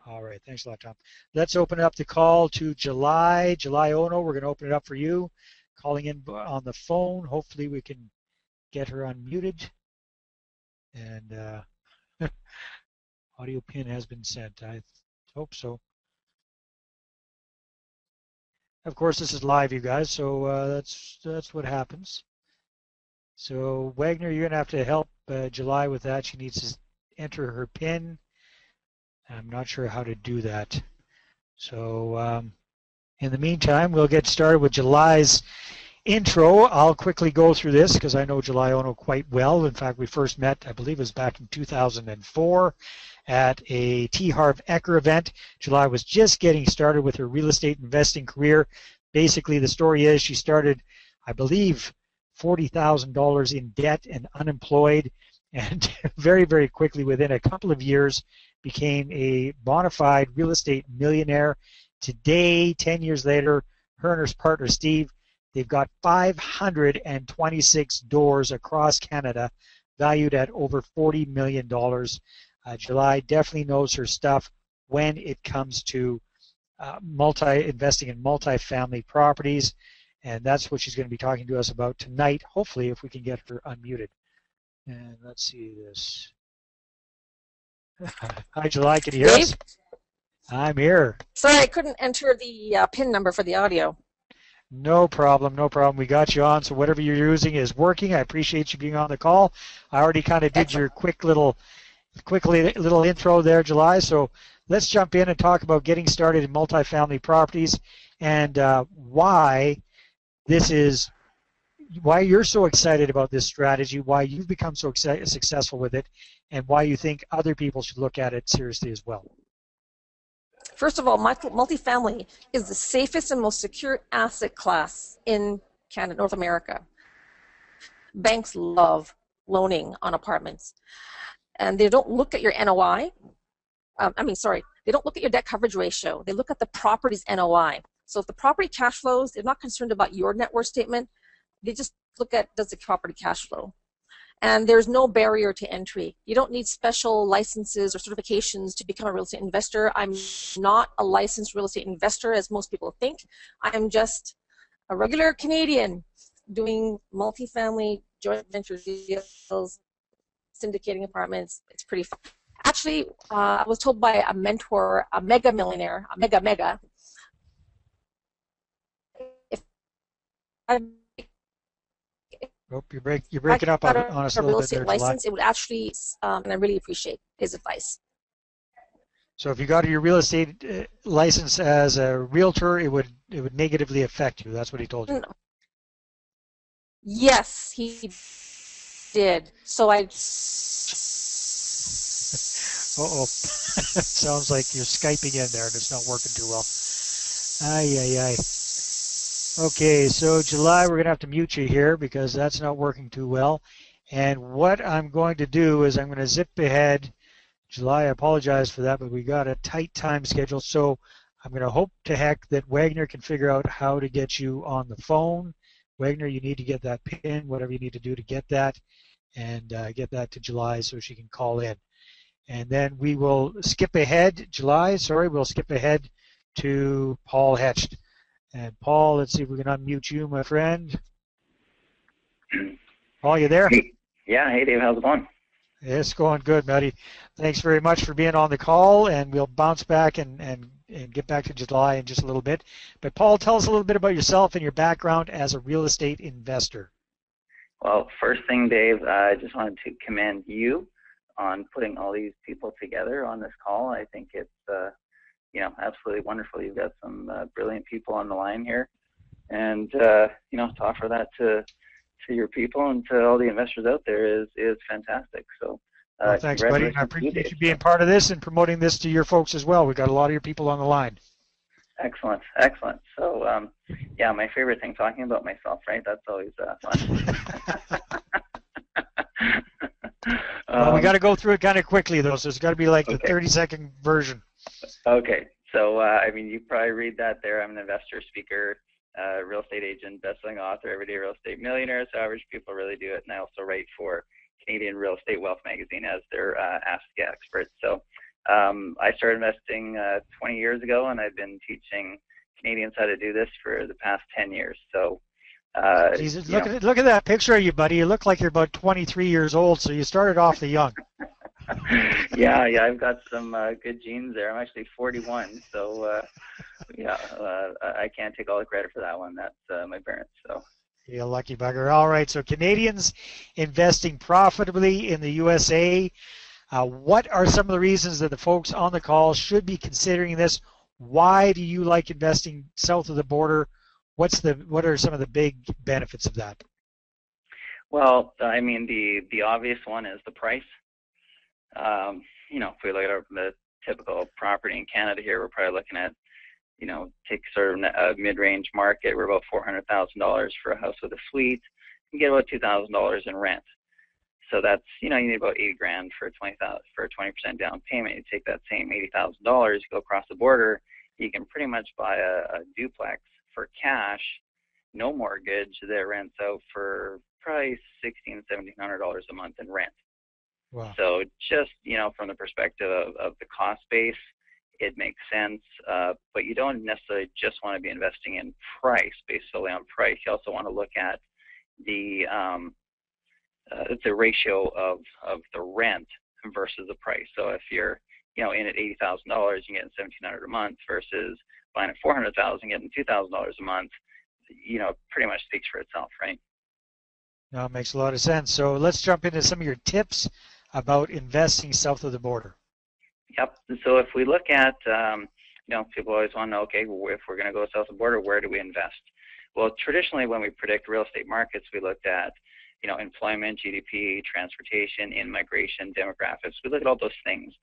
All right. Thanks a lot, Tom. Let's open up the call to July. July Ono, we're going to open it up for you. Calling in on the phone. Hopefully we can get her unmuted. And audio pin has been sent. I hope so. Of course, this is live, you guys, so that's what happens. So Wagner, you're going to have to help July with that. She needs to enter her PIN. I'm not sure how to do that. So in the meantime, we'll get started with July's intro, I'll quickly go through this because I know July Ono quite well. In fact, we first met, I believe it was back in 2004 at a T. Harv Eker event. July was just getting started with her real estate investing career. Basically, the story is she started, I believe, $40,000 in debt and unemployed, and very, very quickly, within a couple of years, became a bona fide real estate millionaire. Today, 10 years later, her and her partner, Steve, they've got 526 doors across Canada, valued at over $40 million. July definitely knows her stuff when it comes to investing in multifamily properties, and that's what she's going to be talking to us about tonight, hopefully, if we can get her unmuted. And let's see this. Hi, July, can you hear us? I'm here. Sorry, I couldn't enter the PIN number for the audio. No problem, no problem. We got you on, so whatever you're using is working. I appreciate you being on the call. I already kind of did your quick little intro there, July. So let's jump in and talk about getting started in multifamily properties and why you're so excited about this strategy, why you've become so successful with it, and why you think other people should look at it seriously as well. First of all, multifamily is the safest and most secure asset class in Canada, North America. Banks love loaning on apartments, and they don't look at your NOI. They don't look at your debt coverage ratio. They look at the property's NOI. So if the property cash flows, they're not concerned about your net worth statement. They just look at, does the property cash flow? And there's no barrier to entry. You don't need special licenses or certifications to become a real estate investor. I'm not a licensed real estate investor, as most people think. I'm just a regular Canadian doing multifamily joint venture deals, syndicating apartments. It's pretty fun. Actually, I was told by a mentor, a mega millionaire, a mega, if I You're breaking up on us a little bit there, license, it would actually, and I really appreciate his advice. So if you got your real estate license as a realtor, it would negatively affect you. That's what he told you. No. Yes, he did. So I. Uh-oh. Sounds like you're Skyping in there and it's not working too well. Ay. Okay, so July, we're going to have to mute you here because that's not working too well. And what I'm going to do is I'm going to zip ahead. July, I apologize for that, but we got a tight time schedule. So I'm going to hope to heck that Wagner can figure out how to get you on the phone. Wagner, you need to get that PIN, whatever you need to do to get that, and get that to July so she can call in. And then we will skip ahead, we'll skip ahead to Paul Hetched. And Paul, let's see if we can unmute you, my friend. Paul, you there? Yeah, hey Dave, how's it going? It's going good, buddy. Thanks very much for being on the call, and we'll bounce back and get back to July in just a little bit. But Paul, tell us a little bit about yourself and your background as a real estate investor. Well, first thing, Dave, I just wanted to commend you on putting all these people together on this call. I think it's absolutely wonderful. You've got some brilliant people on the line here, and to offer that to your people and to all the investors out there is fantastic. So well, thanks, buddy. I appreciate you being part of this and promoting this to your folks as well. We've got a lot of your people on the line. Excellent. So my favorite thing, talking about myself, right? That's always fun. Well, we got to go through it kind of quickly, though, so it's got to be like the 30-second version. Okay. So, you probably read that there. I'm an investor, speaker, real estate agent, best-selling author, everyday real estate millionaire. So average people really do it. And I also write for Canadian Real Estate Wealth magazine as their Ask Expert. So I started investing 20 years ago, and I've been teaching Canadians how to do this for the past 10 years. So Jesus, look at that picture of you, buddy. You look like you're about 23 years old, so you started off the young. yeah, I've got some good genes there. I'm actually 41, so I can't take all the credit for that one. That's my parents. So. You lucky bugger. All right, so Canadians investing profitably in the USA. What are some of the reasons that the folks on the call should be considering this? Why do you like investing south of the border? What are some of the big benefits of that? Well, I mean, the obvious one is the price. If we look at the typical property in Canada here, we're probably looking at, take sort of a mid-range market. We're about $400,000 for a house with a suite. You get about $2,000 in rent. So that's, you need about $80,000 for a 20% down payment. You take that same $80,000, you go across the border, you can pretty much buy a duplex for cash, no mortgage, that rents out for probably $1,600-$1,700 a month in rent. Wow. So just, from the perspective of the cost base, it makes sense, but you don't necessarily just want to be investing in price, based solely on price. You also want to look at the ratio of the rent versus the price. So if you're, in at $80,000, you're getting $1,700 a month versus buying at $400,000, getting $2,000 a month, pretty much speaks for itself, right? No, it makes a lot of sense. So let's jump into some of your tips about investing south of the border. Yep. So if we look at, people always want to know, okay, if we're going to go south of the border, where do we invest? Well, traditionally, when we predict real estate markets, we looked at, employment, GDP, transportation, in-migration, demographics. We look at all those things.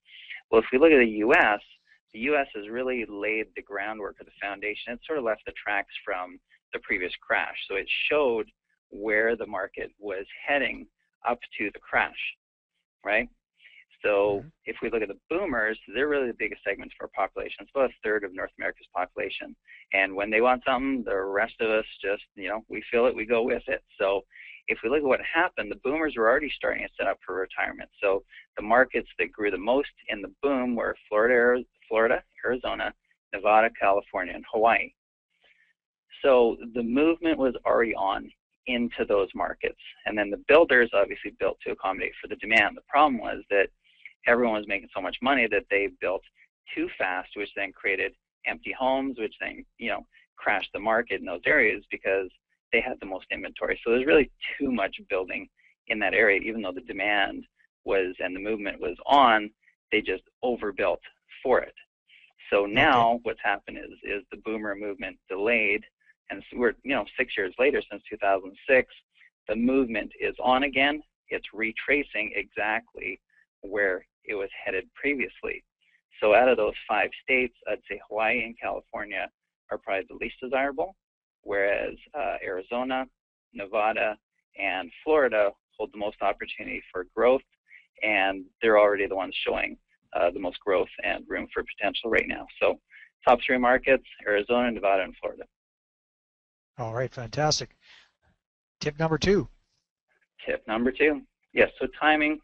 Well, if we look at the U.S. has really laid the groundwork of the foundation. It sort of left the tracks from the previous crash. So it showed where the market was heading up to the crash, right? So if we look at the boomers, they're really the biggest segment of our population. It's about a third of North America's population. And when they want something, the rest of us just, we feel it, we go with it. So if we look at what happened, the boomers were already starting to set up for retirement. So the markets that grew the most in the boom were Florida, Arizona, Nevada, California, and Hawaii. So the movement was already on into those markets. And then the builders obviously built to accommodate for the demand. The problem was that everyone was making so much money that they built too fast, which then created empty homes, which then, crashed the market in those areas because they had the most inventory. So there's really too much building in that area, even though the demand was and the movement was on, they just overbuilt for it. So now what's happened is the boomer movement delayed, and so we're 6 years later, since 2006, the movement is on again. It's retracing exactly where it was headed previously. So out of those 5 states, I'd say Hawaii and California are probably the least desirable, whereas Arizona, Nevada, and Florida hold the most opportunity for growth, and they're already the ones showing the most growth and room for potential right now. So top 3 markets, Arizona, Nevada, and Florida. All right, fantastic. Tip number 2. Tip number 2. Yes, so timing.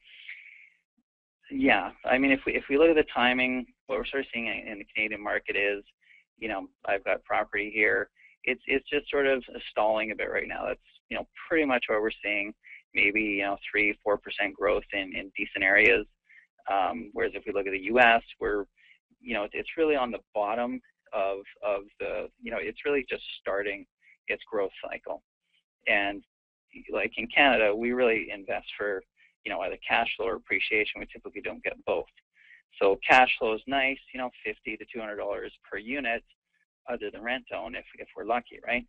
Yeah, I mean, if we look at the timing, what we're sort of seeing in the Canadian market is, I've got property here. It's just sort of stalling a bit right now. That's, pretty much what we're seeing. Maybe, 3-4% growth in decent areas. Whereas if we look at the U.S., we're, it's really on the bottom of the, it's really just starting its growth cycle. And like in Canada, we really invest for, either cash flow or appreciation. We typically don't get both. So cash flow is nice, $50 to $200 per unit, other than rent own if we're lucky, right?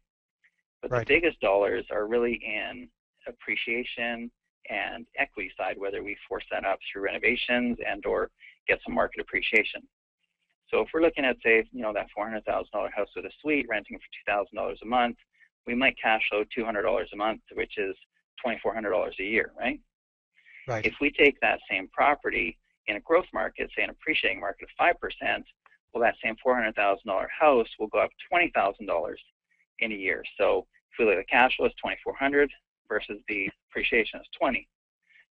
But the biggest dollars are really in appreciation and equity side, whether we force that up through renovations and or get some market appreciation. So if we're looking at, say, that $400,000 house with a suite renting for $2,000 a month, we might cash flow $200 a month, which is $2,400 a year, right? Right. If we take that same property in a growth market, say an appreciating market of 5%, well, that same $400,000 house will go up $20,000 in a year. So if we look at the cash flow, it's $2,400 versus the appreciation is $20.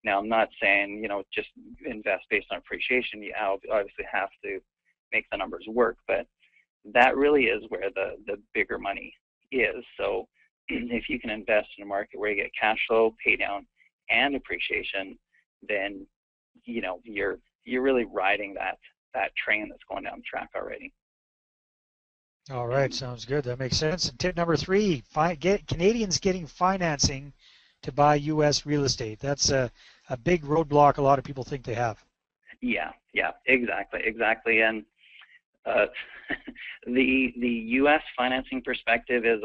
Now, I'm not saying, just invest based on appreciation. You obviously have to make the numbers work, but that really is where the bigger money is. So if you can invest in a market where you get cash flow, pay down, and appreciation, then you're really riding that train that's going down the track already. All right, sounds good. That makes sense. And tip number 3: Canadians getting financing to buy U.S. real estate. That's a big roadblock a lot of people think they have. Yeah, exactly. And Uh, the U.S. financing perspective is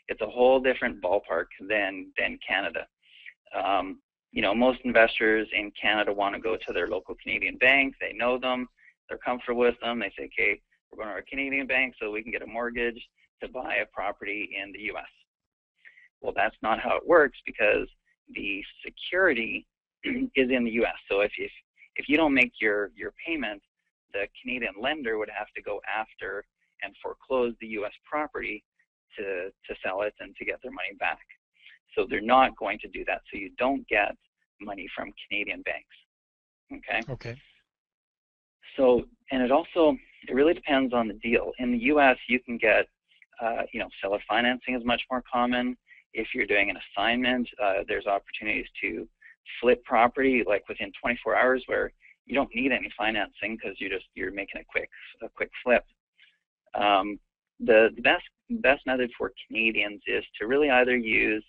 it's a whole different ballpark than Canada. Most investors in Canada want to go to their local Canadian bank. They know them. They're comfortable with them. They say, okay, we're going to our Canadian bank so we can get a mortgage to buy a property in the U.S. Well, that's not how it works, because the security is in the U.S. So if you don't make your payment, the Canadian lender would have to go after and foreclose the U.S. property to sell it and to get their money back. So they're not going to do that. So you don't get money from Canadian banks. Okay. Okay. So, and it really depends on the deal. In the U.S., you can get, seller financing is much more common. If you're doing an assignment, there's opportunities to flip property like within 24 hours, where you don't need any financing because you're making a quick flip. The best method for Canadians is to really either use,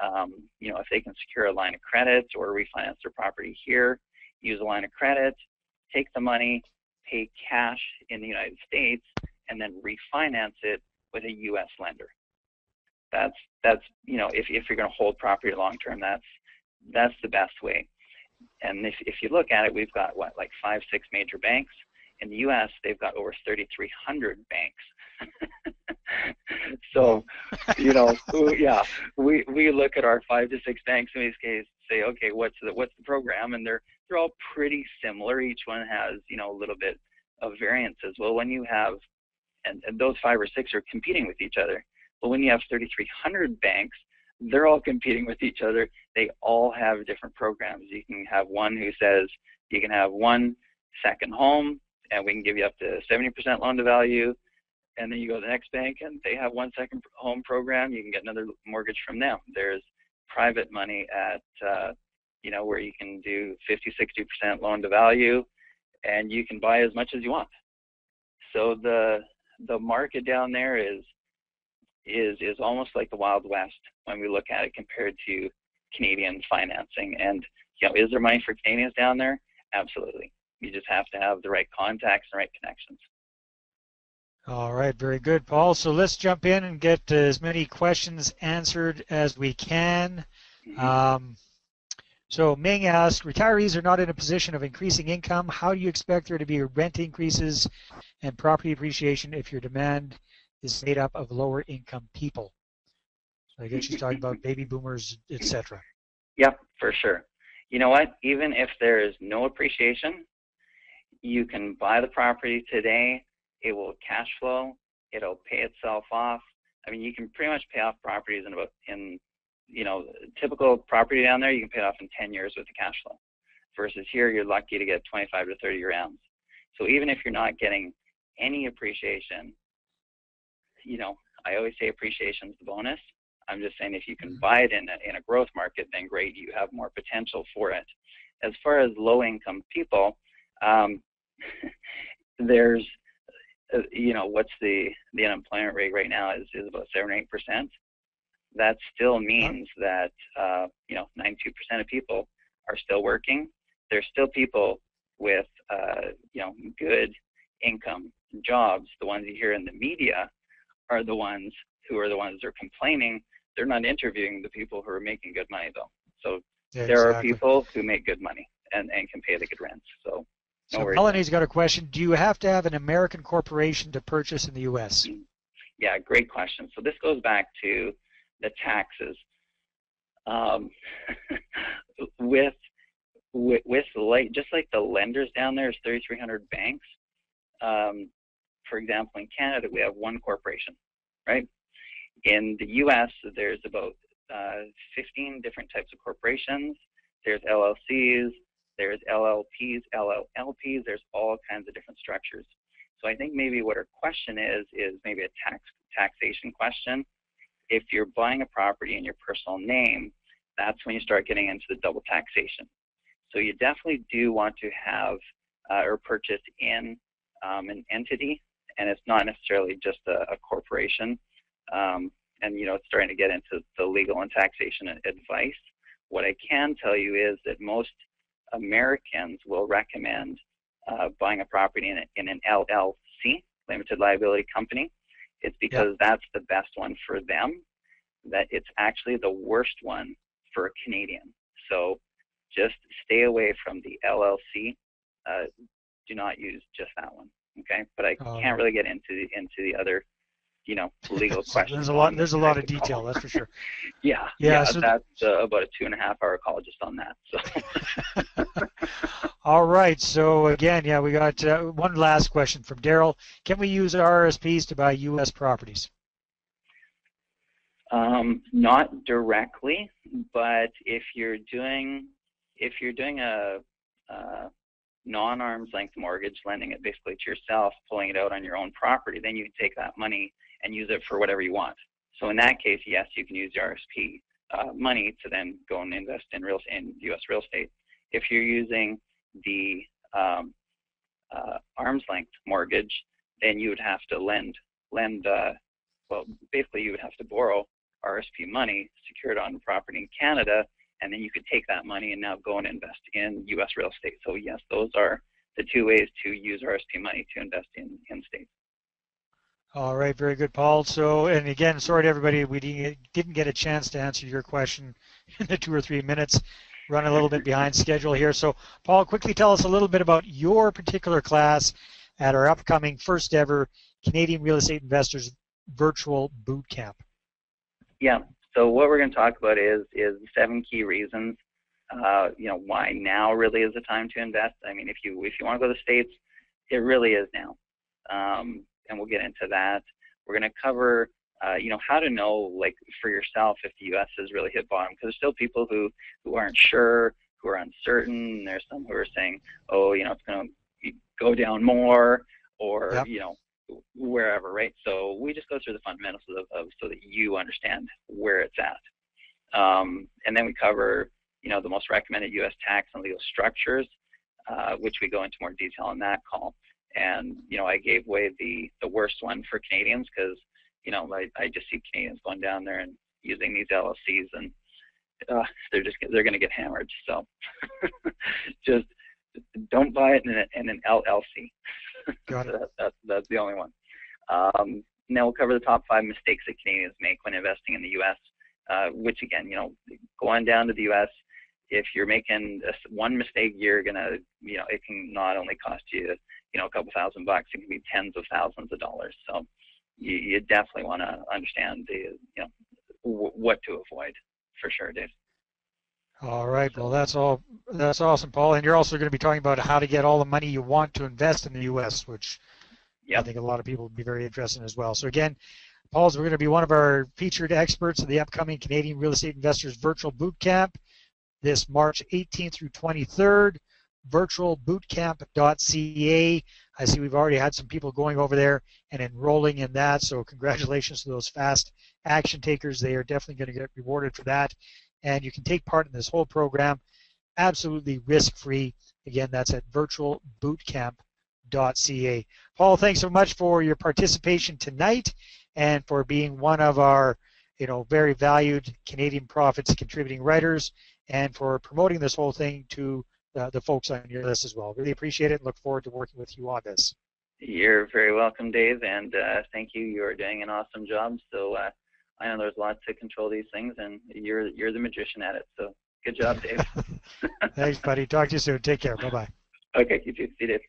if they can secure a line of credit or refinance their property here, use a line of credit, take the money, pay cash in the United States, and then refinance it with a U.S. lender. That's if you're going to hold property long term, that's the best way. And if you look at it, we've got like 5-6 major banks. In the U.S., they've got over 3,300 banks. So, yeah, we look at our 5 to 6 banks in these cases, say, okay, what's the program? And they're all pretty similar. Each one has a little bit of variance as well. When you have, and those 5 or 6 are competing with each other. But when you have 3,300 banks, they're all competing with each other. They all have different programs. You can have one who says you can have one second home, and we can give you up to 70% loan to value. And then you go to the next bank, and they have one second home program. You can get another mortgage from them. There's private money at, where you can do 50-60% loan to value, and you can buy as much as you want. So the market down there is almost like the Wild West when we look at it compared to Canadian financing. And is there money for Canadians down there? Absolutely. You just have to have the right contacts and right connections. All right, very good, Paul. So let's jump in and get as many questions answered as we can. So Ming asks, retirees are not in a position of increasing income. How do you expect there to be rent increases and property appreciation if your demand is made up of lower income people? So I guess she's talking about baby boomers, etc. Yep, for sure. You know what? Even if there is no appreciation, you can buy the property today. It will cash flow. It'll pay itself off. I mean, you can pretty much pay off properties in typical property down there, you can pay it off in 10 years with the cash flow. Versus here, you're lucky to get 25 to 30 rounds. So even if you're not getting any appreciation, I always say appreciation is the bonus. I'm just saying if you can buy it in a growth market, then great, you have more potential for it. As far as low-income people, there's, what's the unemployment rate right now is about 7 or 8%. That still means that 92% of people are still working. There's still people with good income jobs. The ones you hear in the media are the ones who are complaining. They're not interviewing the people who are making good money, though. So yeah, there are people who make good money and can pay the good rents. So Melanie's got a question. Do you have to have an American corporation to purchase in the U.S.? Yeah, great question. So this goes back to the taxes. Just like the lenders down there, there's 3,300 banks. For example, in Canada, we have one corporation, right? In the U.S., there's about 15 different types of corporations. There's LLCs, there's LLPs, LLLPs. There's all kinds of different structures. So I think maybe what her question is maybe a taxation question. If you're buying a property in your personal name, that's when you start getting into the double taxation. So you definitely do want to have or purchase in an entity, and it's not necessarily just a corporation. And it's starting to get into the legal and taxation advice. What I can tell you is that most Americans will recommend buying a property in an LLC, limited liability company. It's because that's the best one for them, that it's actually the worst one for a Canadian. So just stay away from the LLC. Do not use just that one, okay? But I can't really get into the other, legal so questions. There's a lot of detail, that's for sure. Yeah. So that's about a 2.5-hour call just on that. So. All right. So again, we got one last question from Daryl. Can we use RSPs to buy U.S. properties? Not directly, but if you're doing a non-arm's length mortgage, lending it basically to yourself, pulling it out on your own property, then you can take that money and use it for whatever you want. So in that case, yes, you can use your RSP money to then go and invest in U.S. real estate. If you're using the arm's length mortgage, then you would have to lend. Well, basically, you would have to borrow RSP money secured on property in Canada, and then you could take that money and now go and invest in U.S. real estate. So yes, those are the two ways to use RSP money to invest in states. All right, very good, Paul. So, and again, sorry to everybody, we didn't get a chance to answer your question in the 2 or 3 minutes. Run a little bit behind schedule here. So, Paul, quickly tell us a little bit about your particular class at our upcoming first ever Canadian Real Estate Investors Virtual Boot Camp. Yeah. So what we're going to talk about is 7 key reasons, why now really is the time to invest. I mean, if you want to go to the States, it really is now. And we'll get into that. We're going to cover, how to know, like, for yourself if the U.S. has really hit bottom, because there's still people who aren't sure, who are uncertain. There's some who are saying, it's going to go down more, or, wherever, right? So we just go through the fundamentals of so that you understand where it's at. And then we cover, the most recommended U.S. tax and legal structures, which we go into more detail on that call. And, I gave away the worst one for Canadians because, I just see Canadians going down there and using these LLCs, and they're going to get hammered. So just don't buy it in an LLC. Got it. That's the only one. Now we'll cover the top 5 mistakes that Canadians make when investing in the U.S., which again, going down to the U.S., if you're making one mistake, you're going to, it can not only cost you, a couple $1,000, it can be tens of thousands of dollars. So you definitely want to understand what to avoid, for sure, Dave. All right. Well, that's awesome, Paul. And you're also going to be talking about how to get all the money you want to invest in the U.S., which I think a lot of people would be very interested in as well. So again, Paul's going to be one of our featured experts in the upcoming Canadian Real Estate Investors Virtual Boot Camp this March 18th through 23rd, virtualbootcamp.ca. I see we've already had some people going over there and enrolling in that, so congratulations to those fast action takers. They are definitely going to get rewarded for that. And you can take part in this whole program absolutely risk-free. Again, that's at virtualbootcamp.ca. Paul, thanks so much for your participation tonight and for being one of our very valued Canadian Profits contributing writers, and for promoting this whole thing to the folks on your list as well. Really appreciate it and look forward to working with you on this. You're very welcome, Dave, and thank you. You're doing an awesome job. So I know there's lots to control these things, and you're the magician at it. So good job, Dave. Thanks, buddy. Talk to you soon. Take care. Bye-bye. Okay, you too. See you, Dave.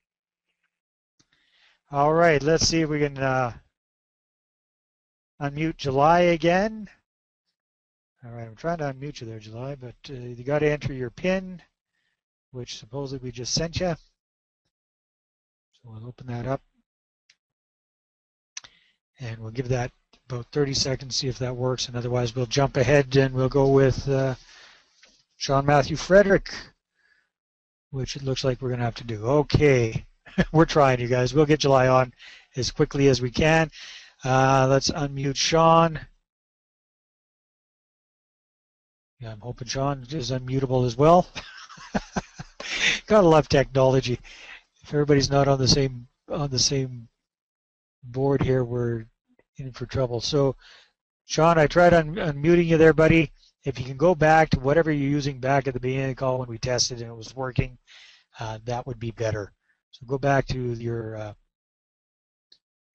All right, let's see if we can unmute July again. All right, I'm trying to unmute you there, July, but you got to enter your PIN, which supposedly we just sent you. So we'll open that up, and we'll give that about 30 seconds, see if that works, and otherwise we'll jump ahead and we'll go with Sean Matthew Frederick, which it looks like we're going to have to do. Okay, we're trying, you guys. We'll get July on as quickly as we can. Let's unmute Sean. Yeah, I'm hoping Sean is unmutable as well. Gotta love technology. If everybody's not on the same board here, we're in for trouble. So, Sean, I tried unmuting you there, buddy. If you can go back to whatever you're using back at the beginning of the call when we tested and it was working, that would be better. So go back to your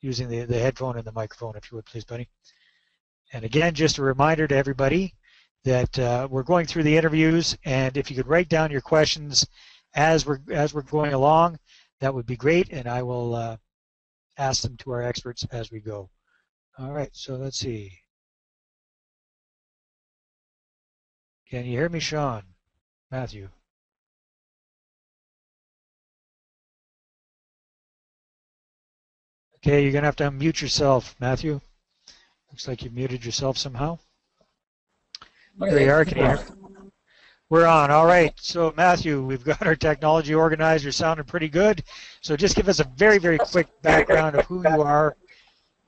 using the headphone and the microphone, if you would, please, buddy. And again, just a reminder to everybody that we're going through the interviews, and if you could write down your questions as we're going along, that would be great, and I will ask them to our experts as we go. All right, so let's see. Can you hear me, Sean? Matthew? Okay, you're going to have to unmute yourself, Matthew. Looks like you muted yourself somehow. Okay, There you are. Can you hear? We're on. All right. So, Matthew, we've got our technology organized. You're sounding pretty good. So just give us a very, very quick background of who you are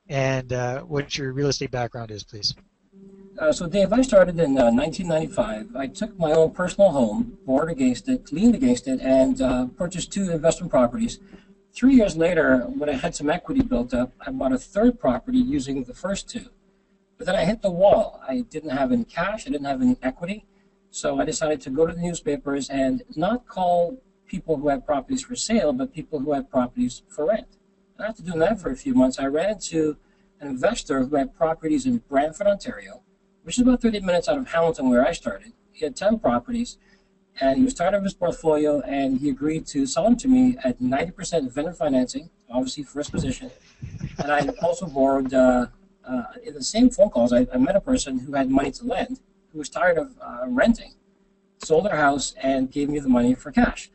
and what your real estate background is, please. So, Dave, I started in 1995. I took my own personal home, borrowed against it, leaned against it, and purchased 2 investment properties. 3 years later, when I had some equity built up, I bought a 3rd property using the first 2. But then I hit the wall. I didn't have any cash. I didn't have any equity. So I decided to go to the newspapers and not call people who had properties for sale, but people who had properties for rent. And after doing that for a few months, I ran into an investor who had properties in Brantford, Ontario, which is about 30 minutes out of Hamilton, where I started. He had 10 properties, and he was tired of his portfolio, and he agreed to sell them to me at 90% vendor financing, obviously first position. And I also borrowed, in the same phone calls, I met a person who had money to lend, who was tired of renting, sold their house, and gave me the money for cash.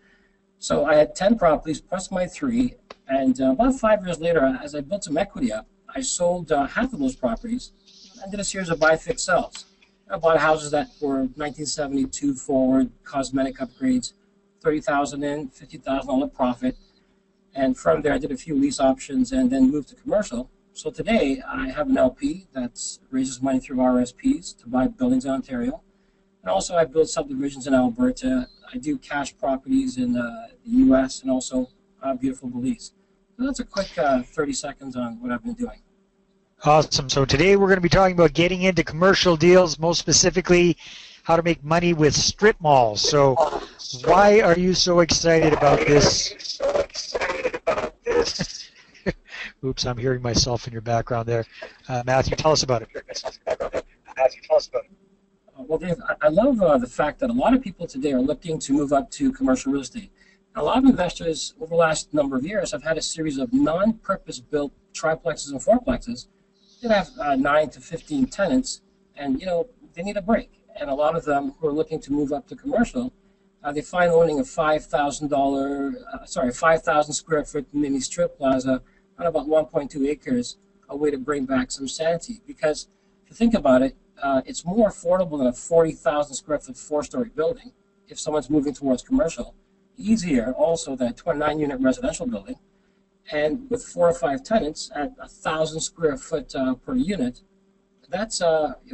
So I had 10 properties plus my 3, and about 5 years later, as I built some equity up, I sold half of those properties and did a series of buy, fix, sells. I bought houses that were 1972 forward, cosmetic upgrades, $30,000 in, $50,000 profit, and from there I did a few lease options and then moved to commercial. So today I have an LP that raises money through RSPs to buy buildings in Ontario. And also I build subdivisions in Alberta. I do cash properties in the US and also beautiful Belize. So that's a quick 30 seconds on what I've been doing. Awesome. So today we're going to be talking about getting into commercial deals, most specifically how to make money with strip malls. So why are you so excited about this? Oops, I'm hearing myself in your background there. Matthew, tell us about it. Well, Dave, I love the fact that a lot of people today are looking to move up to commercial real estate. A lot of investors over the last number of years have had a series of non-purpose-built triplexes and fourplexes that have 9 to 15 tenants, and they need a break. And a lot of them who are looking to move up to commercial, they find owning a $5,000 square foot mini strip plaza on about 1.2 acres a way to bring back some sanity. Because if you think about it, it's more affordable than a 40,000 square foot 4-story building if someone's moving towards commercial. Easier also than a 29-unit residential building. And with 4 or 5 tenants at 1,000 square foot per unit, that's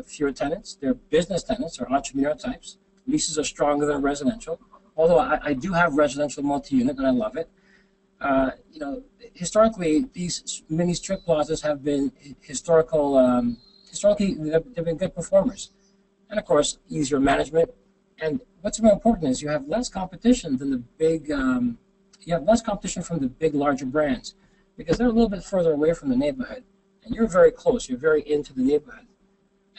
fewer tenants. They're business tenants or entrepreneur types. Leases are stronger than residential. Although I do have residential multi-unit and I love it. Historically, these mini strip plazas have been historically they've been good performers. And of course, easier management. And what's more important is you have less competition than the big. You have less competition from the big, larger brands because they're a little bit further away from the neighborhood, and you're very close. You're very into the neighborhood.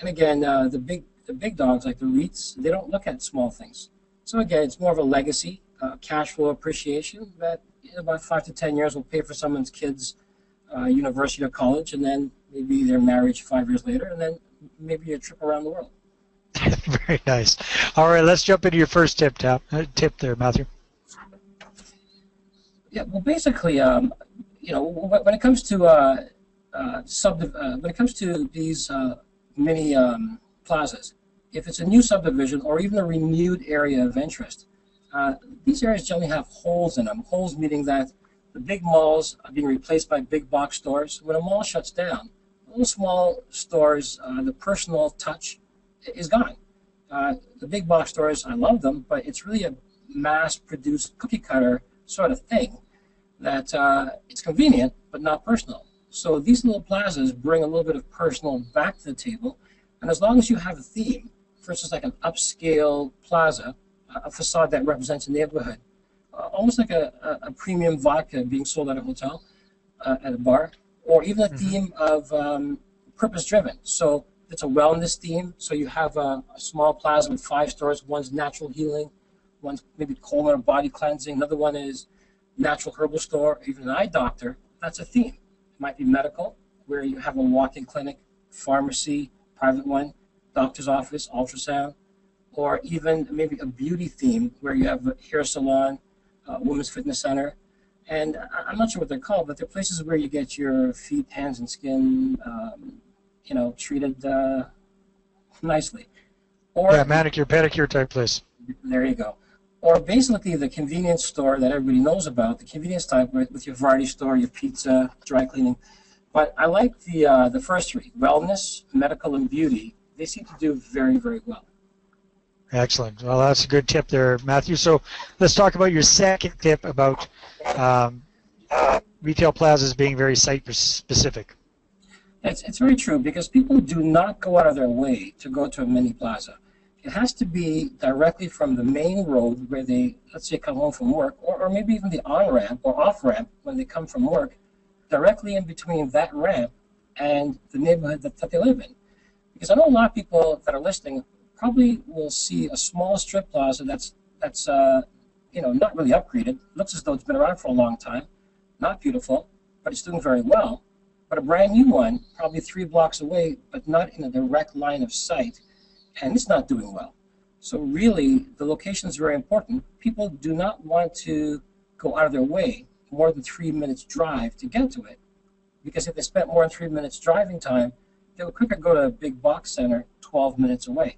And again, the big dogs like the REITs, they don't look at small things. So again, it's more of a legacy, cash flow appreciation that in about 5 to 10 years will pay for someone's kids' university or college, and then maybe their marriage 5 years later, and then maybe a trip around the world. Very nice. All right, let's jump into your first tip there, Matthew. Yeah, well, basically, when it comes to when it comes to these mini plazas, if it's a new subdivision or even a renewed area of interest, these areas generally have holes in them. Holes meaning that the big malls are being replaced by big box stores. When a mall shuts down, those small stores, the personal touch is gone. The big box stores, I love them, but it's really a mass-produced cookie-cutter sort of thing that it's convenient but not personal. So these little plazas bring a little bit of personal back to the table, and as long as you have a theme, for instance, like an upscale plaza, a facade that represents a neighborhood, almost like a premium vodka being sold at a hotel, at a bar, or even a theme of purpose-driven. So it's a wellness theme. So you have a small plaza with 5 stores. One's natural healing, one's maybe colon or body cleansing. Another one is natural herbal store, even an eye doctor. That's a theme. It might be medical, where you have a walk-in clinic, pharmacy, private one, doctor's office, ultrasound, or even maybe a beauty theme where you have a hair salon, women's fitness center. And I'm not sure what they're called, but they're places where you get your feet, hands, and skin, treated nicely. Or Yeah, manicure, pedicure type place. there you go. Or basically the convenience store that everybody knows about, the convenience type with your variety store, your pizza, dry cleaning. But I like the first 3, wellness, medical, and beauty. They seem to do very, very well. Excellent. Well, that's a good tip there, Matthew. So let's talk about your second tip about retail plazas being very site-specific. It's very true, because people do not go out of their way to go to a mini plaza. It has to be directly from the main road where they, let's say, come home from work, or maybe even the on-ramp or off-ramp when they come from work, directly in between that ramp and the neighborhood that they live in. Because I know a lot of people that are listening probably will see a small strip plaza that's not really upgraded, looks as though it's been around for a long time, not beautiful, but it's doing very well. But a brand new one, probably 3 blocks away, but not in a direct line of sight, and it's not doing well. So really, the location is very important. People do not want to go out of their way more than 3 minutes drive to get to it, because if they spent more than 3 minutes driving time, they would quicker go to a big box center 12 minutes away.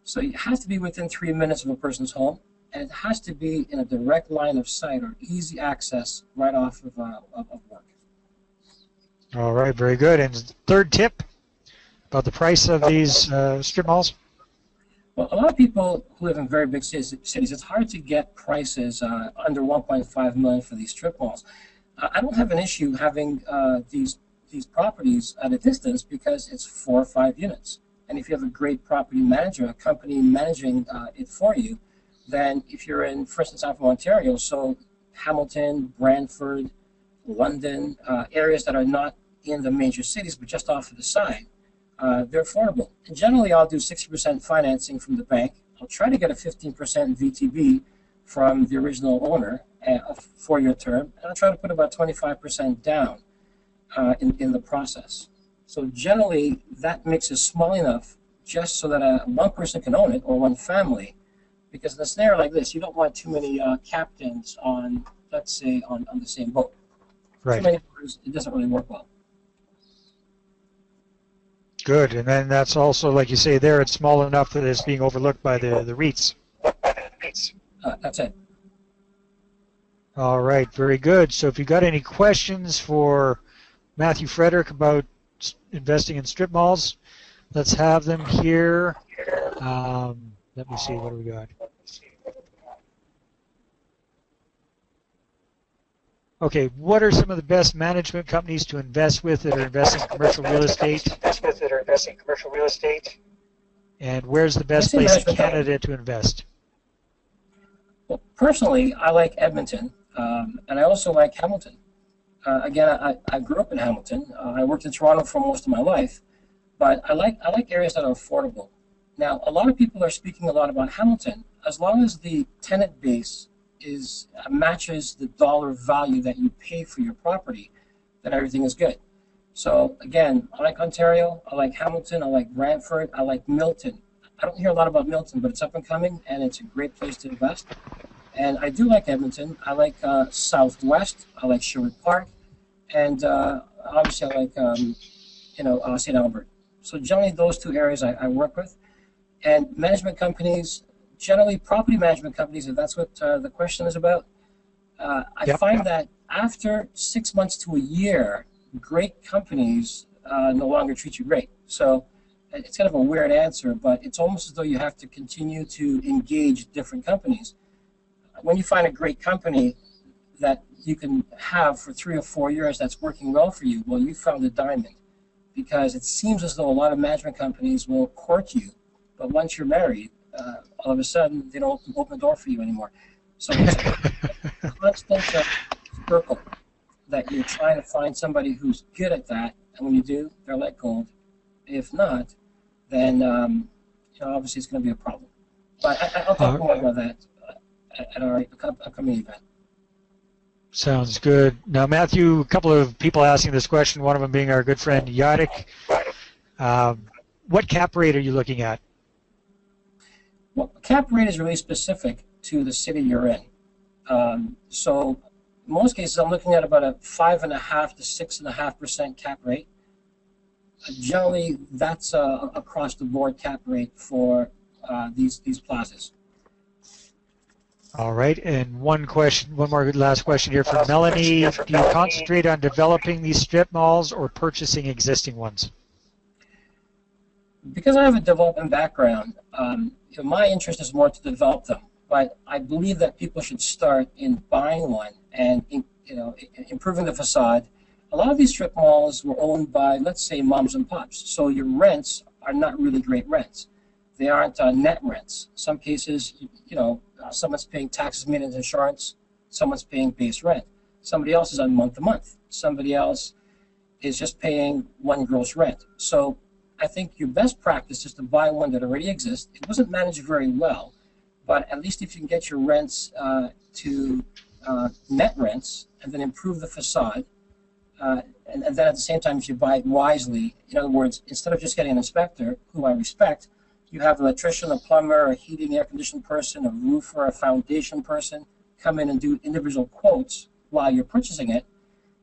So it has to be within 3 minutes of a person's home, and it has to be in a direct line of sight or easy access right off of work. All right, very good. And third tip about the price of these strip malls? Well, a lot of people who live in very big cities, it's hard to get prices under $1.5 million for these strip malls. I don't have an issue having these properties at a distance, because it's 4 or 5 units. And if you have a great property manager, a company managing it for you, then if you're in, for instance, I'm from Ontario, so Hamilton, Brantford, London, areas that are not in the major cities but just off to the side, they're affordable. And generally, I'll do 60% financing from the bank. I'll try to get a 15% VTB from the original owner, a 4-year term, and I'll try to put about 25% down in the process. So generally, that mix is small enough just so that one person can own it, or one family, because in a scenario like this, you don't want too many captains on, let's say, on the same boat. Right. Too many boats, it doesn't really work well. Good. And then that's also, like you say there, it's small enough that it's being overlooked by the REITs. That's it. All right, very good. So if you got any questions for Matthew Frederick about investing in strip malls, let's have them here. Let me see, what do we got? Okay, what are some of the best management companies to invest with that are investing in commercial real estate? And where's the best place in Canada to invest? Well, personally, I like Edmonton, and I also like Hamilton. Again, I grew up in Hamilton. I worked in Toronto for most of my life, but I like areas that are affordable. Now, a lot of people are speaking a lot about Hamilton. As long as the tenant base matches the dollar value that you pay for your property, then everything is good. So again, I like Ontario, I like Hamilton, I like Brantford, I like Milton. I don't hear a lot about Milton, but it's up and coming, and it's a great place to invest. And I do like Edmonton. I like Southwest. I like Sherwood Park, and obviously I like St. Albert. So generally, those 2 areas I work with, and management companies. Generally, property management companies, if that's what the question is about. I find that after 6 months to a year, great companies no longer treat you great. So it's kind of a weird answer, but it's almost as though you have to continue to engage different companies. When you find a great company that you can have for 3 or 4 years that's working well for you, well, you found a diamond. Because it seems as though a lot of management companies will court you, but once you're married, all of a sudden they don't open the door for you anymore. So it's a constant circle. that you're trying to find somebody who's good at that, and when you do, they're like gold. If not, then obviously it's going to be a problem. But I'll talk more about that at our upcoming event. Sounds good. Now, Matthew, a couple of people asking this question, one of them being our good friend Yardik. What cap rate are you looking at? Well, cap rate is really specific to the city you're in. So in most cases, I'm looking at about a 5.5% to 6.5% cap rate. Generally, that's across the board cap rate for these plazas. All right, and one more last question here from Melanie. Do you concentrate on developing these strip malls or purchasing existing ones? Because I have a development background, my interest is more to develop them. But I believe that people should start in buying one and improving the facade. A lot of these strip malls were owned by, let's say, moms and pops. So your rents are not really great rents. They aren't net rents. Some cases, someone's paying taxes, maintenance, insurance. Someone's paying base rent. Somebody else is on month-to-month. Somebody else is just paying one gross rent. So I think your best practice is to buy one that already exists. It wasn't managed very well, but at least if you can get your rents to net rents and then improve the facade, and then at the same time, if you buy it wisely, in other words, instead of just getting an inspector, who I respect, you have an electrician, a plumber, a heating, air conditioning person, a roofer, a foundation person come in and do individual quotes while you're purchasing it,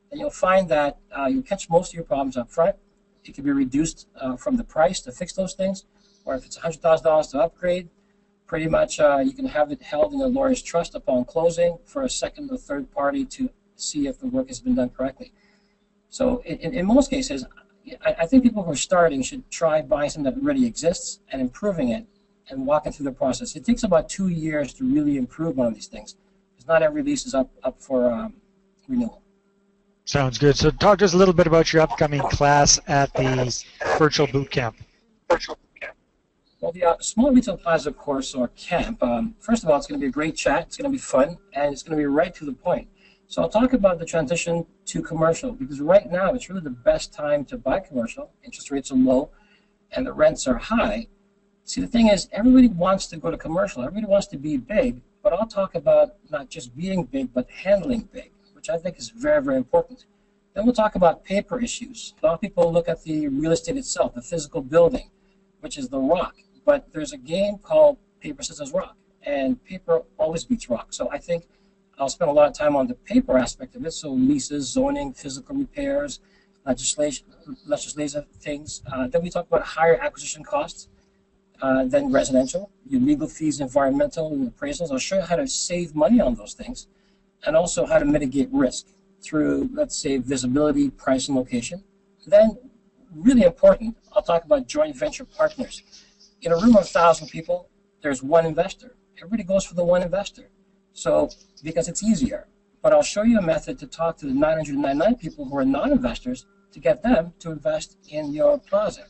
and you'll find that you catch most of your problems up front. It can be reduced from the price to fix those things, or if it's $100,000 to upgrade, pretty much you can have it held in a lawyer's trust upon closing for a second or third party to see if the work has been done correctly. So in most cases, I think people who are starting should try buying something that already exists and improving it and walking through the process. It takes about 2 years to really improve one of these things, because not every lease is up for renewal. Sounds good. So talk to us a little bit about your upcoming class at the virtual boot camp. Well, the Small Retail Plaza course or camp, first of all, it's going to be a great chat. It's going to be fun, and it's going to be right to the point. So I'll talk about the transition to commercial, because right now it's really the best time to buy commercial. Interest rates are low, and the rents are high. See, the thing is, everybody wants to go to commercial. Everybody wants to be big, but I'll talk about not just being big, but handling big, which I think is very, very important. Then we'll talk about paper issues. A lot of people look at the real estate itself, the physical building, which is the rock. But there's a game called paper, scissors, rock, and paper always beats rock. So I think I'll spend a lot of time on the paper aspect of it, so leases, zoning, physical repairs, legislative things. Then we talk about higher acquisition costs than residential, your legal fees, environmental, and appraisals. I'll show you how to save money on those things, and also how to mitigate risk through, let's say, visibility, price, and location. Then, really important, I'll talk about joint venture partners. In a room of 1,000 people, there's one investor. Everybody goes for the one investor. So, because it's easier. But I'll show you a method to talk to the 999 people who are non-investors to get them to invest in your plaza,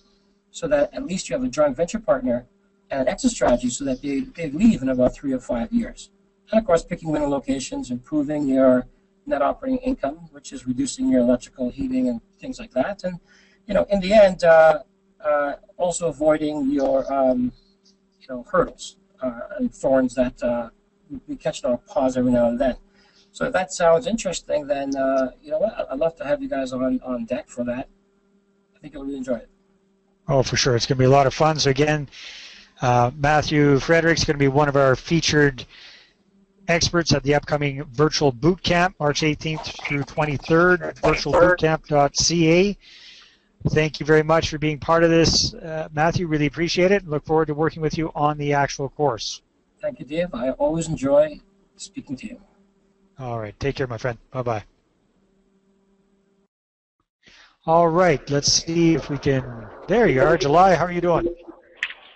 so that at least you have a joint venture partner and an exit strategy so that they leave in about 3 or 5 years. And of course, picking winning locations, improving your net operating income, which is reducing your electrical, heating, and things like that. And, in the end, also avoiding your, hurdles and thorns that we catch in our paws every now and then. So if that sounds interesting, then I'd love to have you guys on deck for that. I think you'll really enjoy it. Oh, for sure. It's going to be a lot of fun. So again, Matthew Frederick's going to be one of our featured experts at the upcoming virtual boot camp, March 18th through 23rd, virtualbootcamp.ca. Thank you very much for being part of this, Matthew. Really appreciate it. Look forward to working with you on the actual course. Thank you, Dave. I always enjoy speaking to you. All right. Take care, my friend. Bye-bye. All right. Let's see if we can... There you are. July, how are you doing?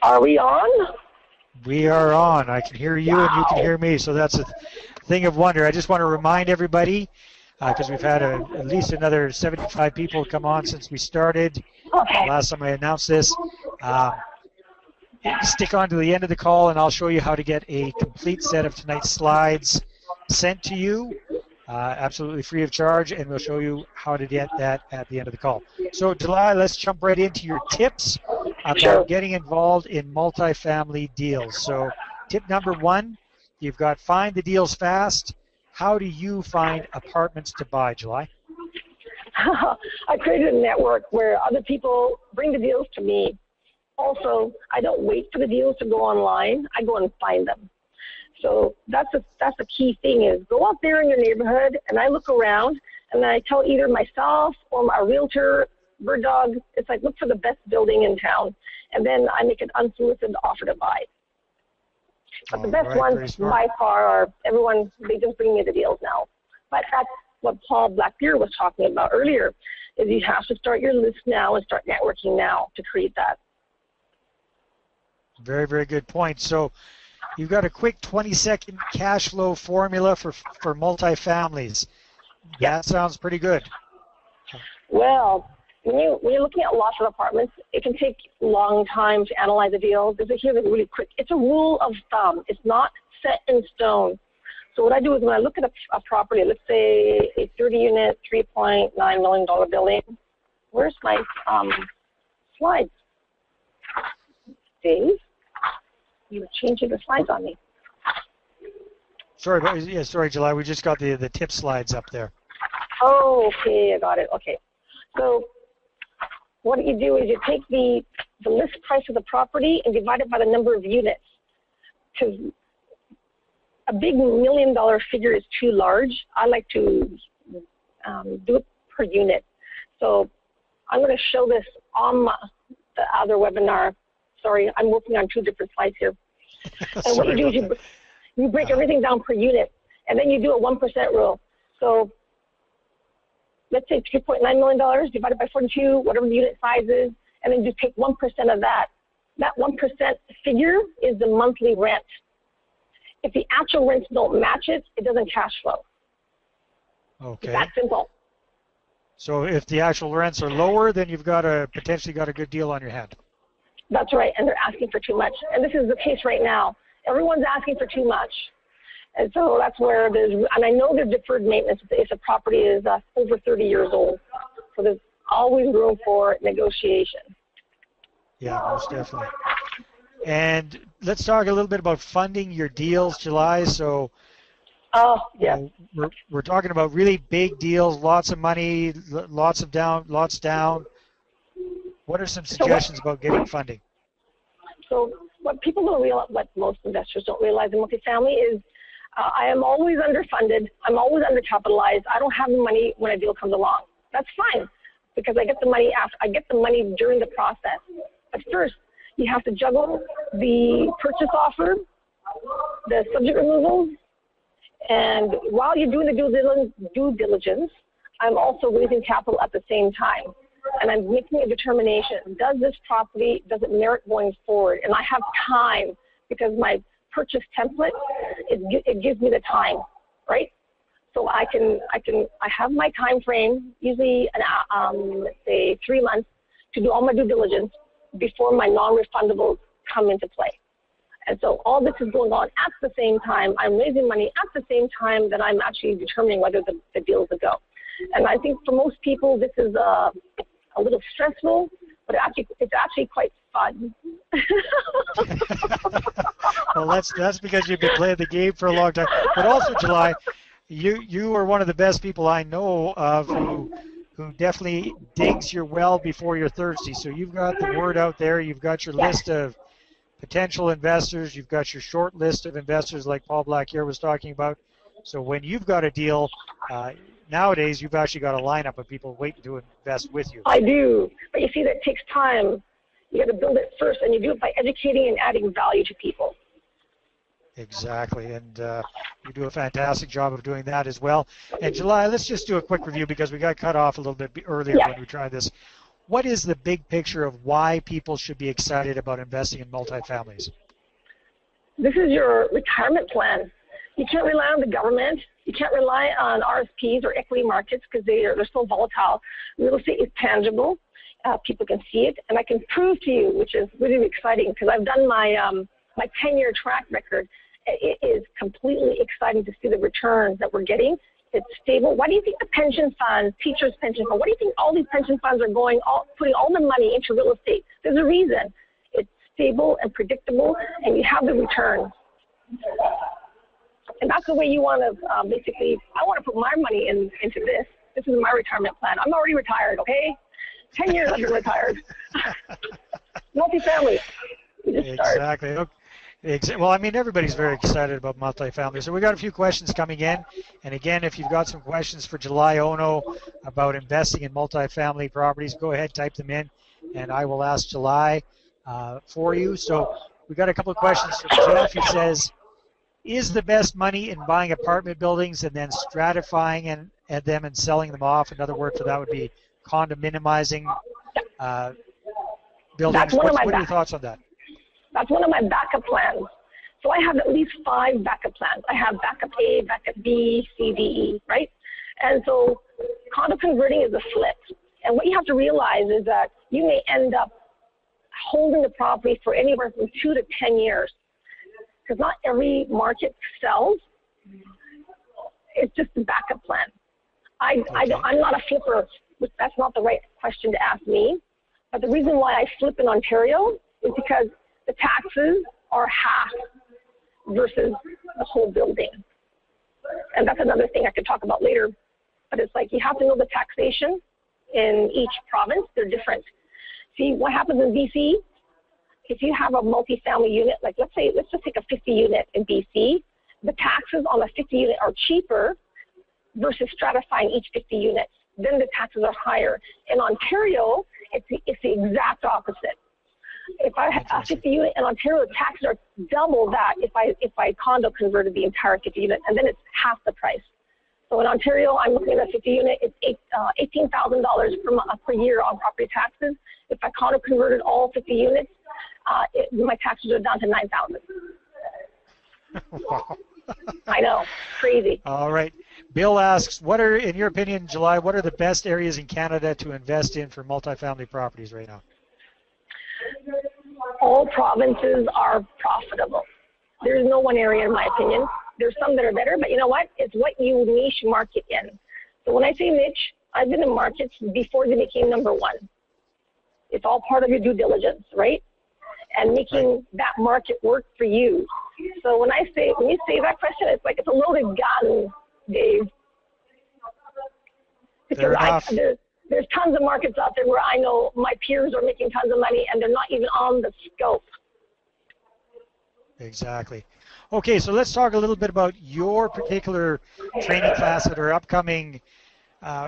Are we on? We are on. I can hear you and you can hear me, so that's a thing of wonder. I just want to remind everybody, because we've had at least another 75 people come on since we started. Last time I announced this. Stick on to the end of the call, and I'll show you how to get a complete set of tonight's slides sent to you. absolutely free of charge, and we'll show you how to get that at the end of the call. So, July, let's jump right into your tips about getting involved in multifamily deals. So, tip number one, you've got find the deals fast. How do you find apartments to buy, July? I created a network where other people bring the deals to me. Also, I don't wait for the deals to go online. I go and find them. So that's a key thing is go out there in your neighborhood, and I look around, and I tell either myself or my realtor, Bird Dog, it's like look for the best building in town, and then I make an unsolicited offer to buy. But the best ones by far are everyone, they just bring me the deals now. But that's what Paul Blackbeard was talking about earlier, is you have to start your list now and start networking now to create that. Very, very good point. So you've got a quick 20-second cash flow formula for multifamilies. That sounds pretty good. Well, when you're looking at lots of apartments, it can take a long time to analyze the deal. Here's a really quick. It's a rule of thumb. It's not set in stone. So what I do is when I look at a property, let's say a 30-unit, $3.9 million building, where's my slides? Dave, you were changing the slides on me. Sorry, July. We just got the tip slides up there. Oh, okay, I got it. Okay. So what you do is you take the list price of the property and divide it by the number of units. Because a big $1 million figure is too large. I like to do it per unit. So I'm going to show this on the other webinar. Sorry, I'm working on two different slides here. And what you do is you break everything down per unit, and then you do a 1% rule. So let's say $3.9 million divided by 42, whatever the unit size is, and then you take 1% of that. That 1% figure is the monthly rent. If the actual rents don't match it, it doesn't cash flow. Okay. It's that simple. So if the actual rents are lower, then you've potentially got a good deal on your hand. That's right, and they're asking for too much. And this is the case right now. Everyone's asking for too much. And so that's where and I know there's deferred maintenance if a property is over 30 years old. So there's always room for negotiation. Yeah, most definitely. And let's talk a little bit about funding your deals, July. So we're talking about really big deals, lots of money, lots down. What are some suggestions about getting funding? So what people don't realize, what most investors don't realize in multifamily is I am always underfunded. I'm always undercapitalized. I don't have the money when a deal comes along. That's fine because I get the money after. I get the money during the process. But first, you have to juggle the purchase offer, the subject removal, and while you're doing the due diligence, I'm also raising capital at the same time. And I'm making a determination, does this property, does it merit going forward? And I have time because my purchase template, it gives me the time, right? So I have my time frame, usually, let's say 3 months, to do all my due diligence before my non-refundables come into play. And so all this is going on at the same time. I'm raising money at the same time that I'm actually determining whether the deal is a go. And I think for most people, this is a little stressful, but it's actually quite fun. Well, that's because you've been playing the game for a long time. But also, July, you are one of the best people I know of who definitely digs your well before you're thirsty. So you've got the word out there. You've got your list of potential investors. You've got your short list of investors like Paul Black here was talking about. So when you've got a deal, nowadays you've actually got a lineup of people waiting to invest with you. I do. But you see, that takes time. You got to build it first, and you do it by educating and adding value to people. Exactly, and you do a fantastic job of doing that as well. And July, let's just do a quick review because we got cut off a little bit earlier when we tried this. What is the big picture of why people should be excited about investing in multifamilies? This is your retirement plan. You can't rely on the government. You can't rely on RSPs or equity markets because they're so volatile. Real estate is tangible. People can see it, and I can prove to you, which is really exciting because I've done my 10-year track record. It is completely exciting to see the returns that we're getting It's stable. Why do you think the pension funds, teachers' pension fund, why do you think all these pension funds are putting all the money into real estate? There's a reason. It's stable and predictable, and you have the return. And that's the way you want to basically, I want to put my money into this. This is my retirement plan. I'm already retired, okay? 10 years I've been retired. Multifamily. Exactly. Well, I mean, everybody's very excited about multifamily. So we got a few questions coming in. And again, if you've got some questions for July Ono about investing in multifamily properties, go ahead, type them in, and I will ask July for you. So we got a couple of questions from Jeff. He says, is the best money in buying apartment buildings and then stratifying them and selling them off? Another word for that would be condominiumizing buildings. What are your thoughts on that? That's one of my backup plans. So I have at least 5 backup plans. I have backup A, backup B, C, D, E, right? And so condo converting is a flip. And what you have to realize is that you may end up holding the property for anywhere from 2 to 10 years. Because not every market sells. It's just a backup plan. I'm not a flipper. That's not the right question to ask me. But the reason why I flip in Ontario is because the taxes are half versus the whole building. And that's another thing I could talk about later. But it's like you have to know the taxation in each province. They're different. See, what happens in BC, if you have a multifamily unit, like let's just take a 50 unit in BC, the taxes on a 50 unit are cheaper versus stratifying each 50 units. Then the taxes are higher. In Ontario, it's the exact opposite. If I have a 50 unit in Ontario, the taxes are double that if I condo converted the entire 50 unit, and then it's half the price. So in Ontario, I'm looking at a 50 unit, it's $18,000 per year on property taxes. If I condo converted all 50 units, my taxes are down to $9,000. Wow. I know, crazy. All right. Bill asks, in your opinion, July, what are the best areas in Canada to invest in for multifamily properties right now? All provinces are profitable. There's no one area, in my opinion. There's some that are better, but you know what? It's what you niche market in. So when I say niche, I've been in markets before they became number one. It's all part of your due diligence, right? And making that market work for you. So when you say that question, it's like it's a loaded gun, Dave. Because there's tons of markets out there where I know my peers are making tons of money and they're not even on the scope. Exactly. Okay, so let's talk a little bit about your particular training class at our upcoming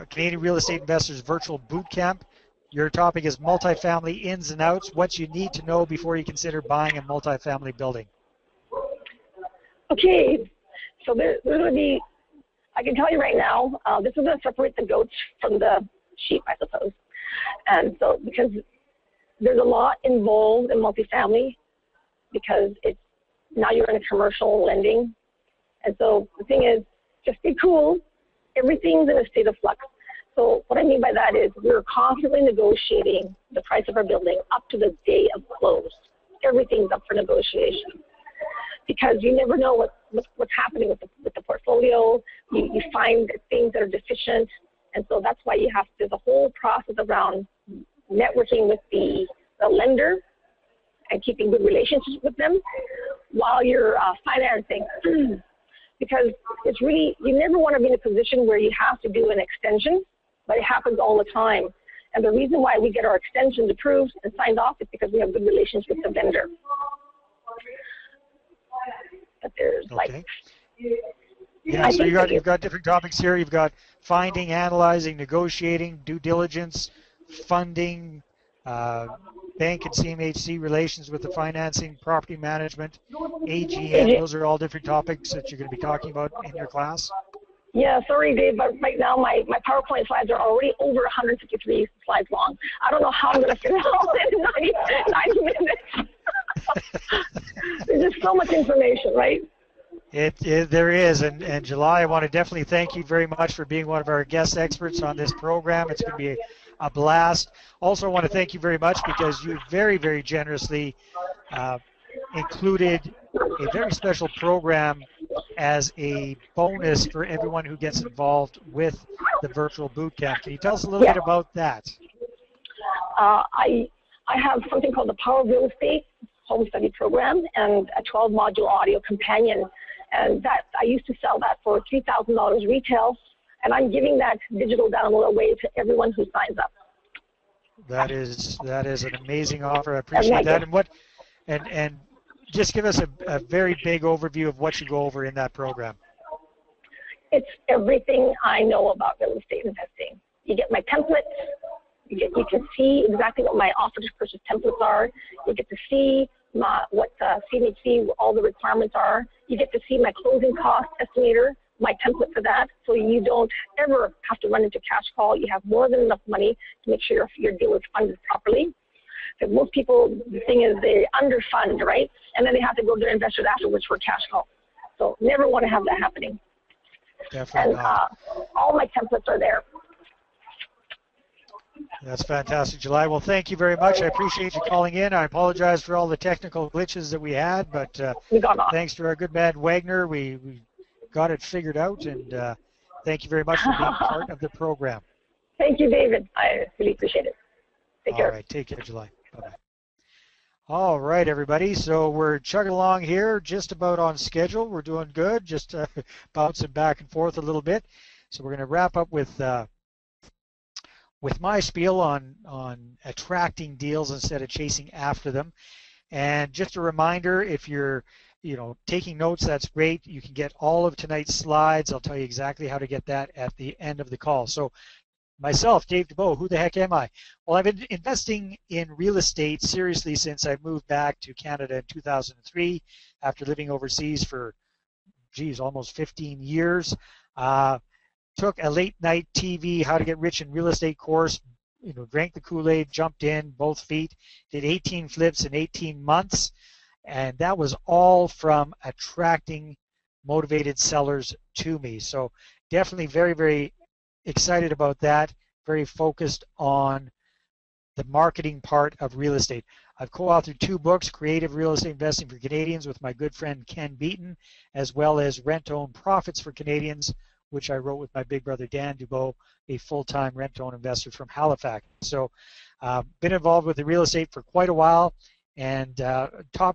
Canadian Real Estate Investors Virtual Boot Camp. Your topic is multifamily ins and outs, what you need to know before you consider buying a multifamily building. Okay, so there's going to be, I can tell you right now, this is going to separate the goats from the sheep, I suppose. And so because there's a lot involved in multifamily because now you're in a commercial lending. And so the thing is, just be cool. Everything's in a state of flux. So what I mean by that is we're constantly negotiating the price of our building up to the day of close. Everything's up for negotiation because you never know what's happening with the portfolio. You find things that are deficient. And so that's why there's a whole process around networking with the lender and keeping good relationships with them while you're financing. Because it's really, you never want to be in a position where you have to do an extension, but it happens all the time. And the reason why we get our extensions approved and signed off is because we have good relations with the vendor. But there's yeah, so you've got different topics here. You've got finding, analyzing, negotiating, due diligence, funding, bank and CMHC relations with the financing, property management, AGM. Those are all different topics that you're going to be talking about in your class. Yeah, sorry, Dave, but right now my PowerPoint slides are already over 153 slides long. I don't know how I'm going to fit it all in 90 minutes. There's just so much information, right? There is, and July, I want to definitely thank you very much for being one of our guest experts on this program. It's going to be a blast. Also, I want to thank you very much because you very, very generously included a very special program as a bonus for everyone who gets involved with the virtual boot camp. Can you tell us a little bit about that? I have something called the Power of Real Estate Home Study Program and a 12-module audio companion. And that I used to sell that for $3,000 retail, and I'm giving that digital download away to everyone who signs up. That is an amazing offer. I appreciate that. And just give us a very big overview of what you go over in that program. It's everything I know about real estate investing. You get my templates. You can see exactly what my offer to purchase templates are. You get to see what CMHC, all the requirements are. You get to see my closing cost estimator, my template for that, so you don't ever have to run into cash call. You have more than enough money to make sure your deal is funded properly. Because most people, the thing is they underfund, right? And then they have to go to their investors afterwards for a cash call. So never want to have that happening. Definitely not. All my templates are there. That's fantastic, July. Well, thank you very much. I appreciate you calling in. I apologize for all the technical glitches that we had, but thanks to our good man Wagner, we got it figured out, and thank you very much for being part of the program. Thank you, David. I really appreciate it. Take care. All right, take care, July. Bye-bye. All right, everybody. So we're chugging along here, just about on schedule. We're doing good, just bouncing back and forth a little bit. So we're going to wrap up with my spiel on attracting deals instead of chasing after them. And just a reminder, if you're taking notes, that's great. You can get all of tonight's slides. I'll tell you exactly how to get that at the end of the call. So myself, Dave Dubeau, who the heck am I? Well, I've been investing in real estate seriously since I moved back to Canada in 2003 after living overseas for, almost 15 years. Took a late night TV, how to get rich in real estate course, drank the Kool-Aid, jumped in both feet, did 18 flips in 18 months, and that was all from attracting motivated sellers to me. So definitely very, very excited about that, very focused on the marketing part of real estate. I've co-authored 2 books, Creative Real Estate Investing for Canadians with my good friend Ken Beaton, as well as Rent-Own Profits for Canadians, which I wrote with my big brother Dan Dubeau, a full-time rent-own investor from Halifax. So been involved with the real estate for quite a while, and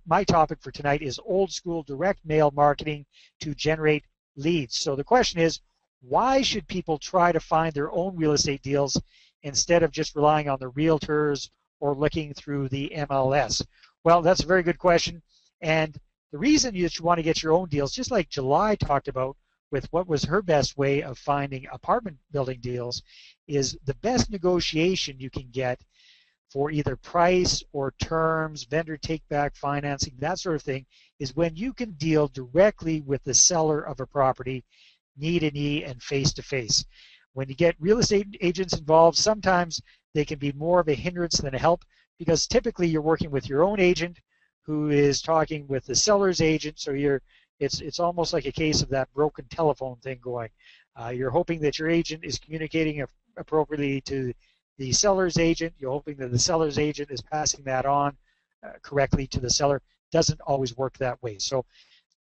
my topic for tonight is old school direct mail marketing to generate leads. So the question is, why should people try to find their own real estate deals instead of just relying on the realtors or looking through the MLS? Well, that's a very good question, and the reason that you want to get your own deals, just like July talked about with what was her best way of finding apartment building deals, is the best negotiation you can get for either price or terms, vendor take-back financing, that sort of thing, is when you can deal directly with the seller of a property, knee to knee and face to face. When you get real estate agents involved, sometimes they can be more of a hindrance than a help, because typically you're working with your own agent who is talking with the seller's agent, so it's almost like a case of that broken telephone thing going. You're hoping that your agent is communicating appropriately to the seller's agent. You're hoping that the seller's agent is passing that on correctly to the seller. Doesn't always work that way. So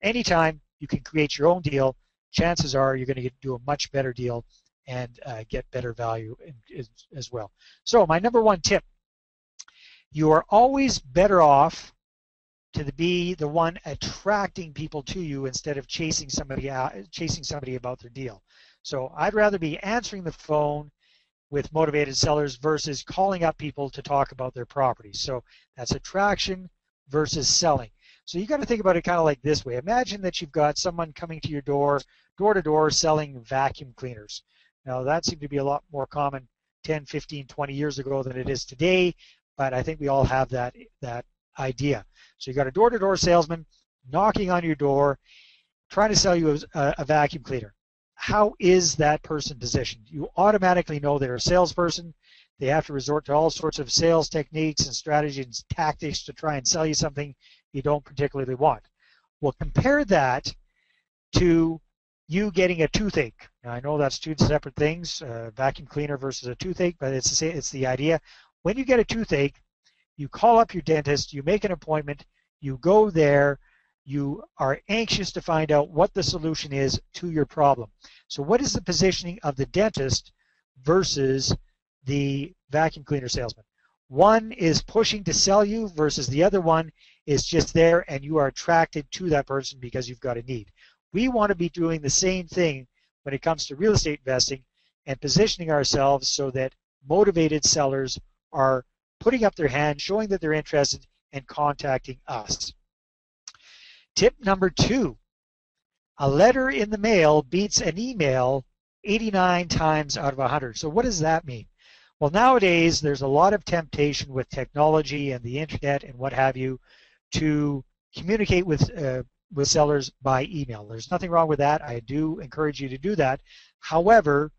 anytime you can create your own deal, chances are you're going to do a much better deal and get better value as well. So my number 1 tip, you are always better off to be the one attracting people to you instead of chasing somebody about their deal. So I'd rather be answering the phone with motivated sellers versus calling up people to talk about their properties. So that's attraction versus selling. So you got to think about it kind of like this way. Imagine that you've got someone coming to your door to door, selling vacuum cleaners. Now that seemed to be a lot more common 10, 15, 20 years ago than it is today, but I think we all have that idea. So you got a door-to-door salesman knocking on your door, trying to sell you a vacuum cleaner. How is that person positioned? You automatically know they're a salesperson. They have to resort to all sorts of sales techniques and strategies and tactics to try and sell you something you don't particularly want. Well, compare that to you getting a toothache. Now, I know that's 2 separate things, vacuum cleaner versus a toothache, but it's the idea. When you get a toothache, you call up your dentist, you make an appointment, you go there, you are anxious to find out what the solution is to your problem. So what is the positioning of the dentist versus the vacuum cleaner salesman? One is pushing to sell you versus the other one is just there and you are attracted to that person because you've got a need. We want to be doing the same thing when it comes to real estate investing and positioning ourselves so that motivated sellers are putting up their hand, showing that they're interested, and contacting us. Tip number 2, a letter in the mail beats an email 89 times out of 100. So what does that mean? Well, nowadays there's a lot of temptation with technology and the internet and what have you to communicate with sellers by email. There's nothing wrong with that. I do encourage you to do that. However,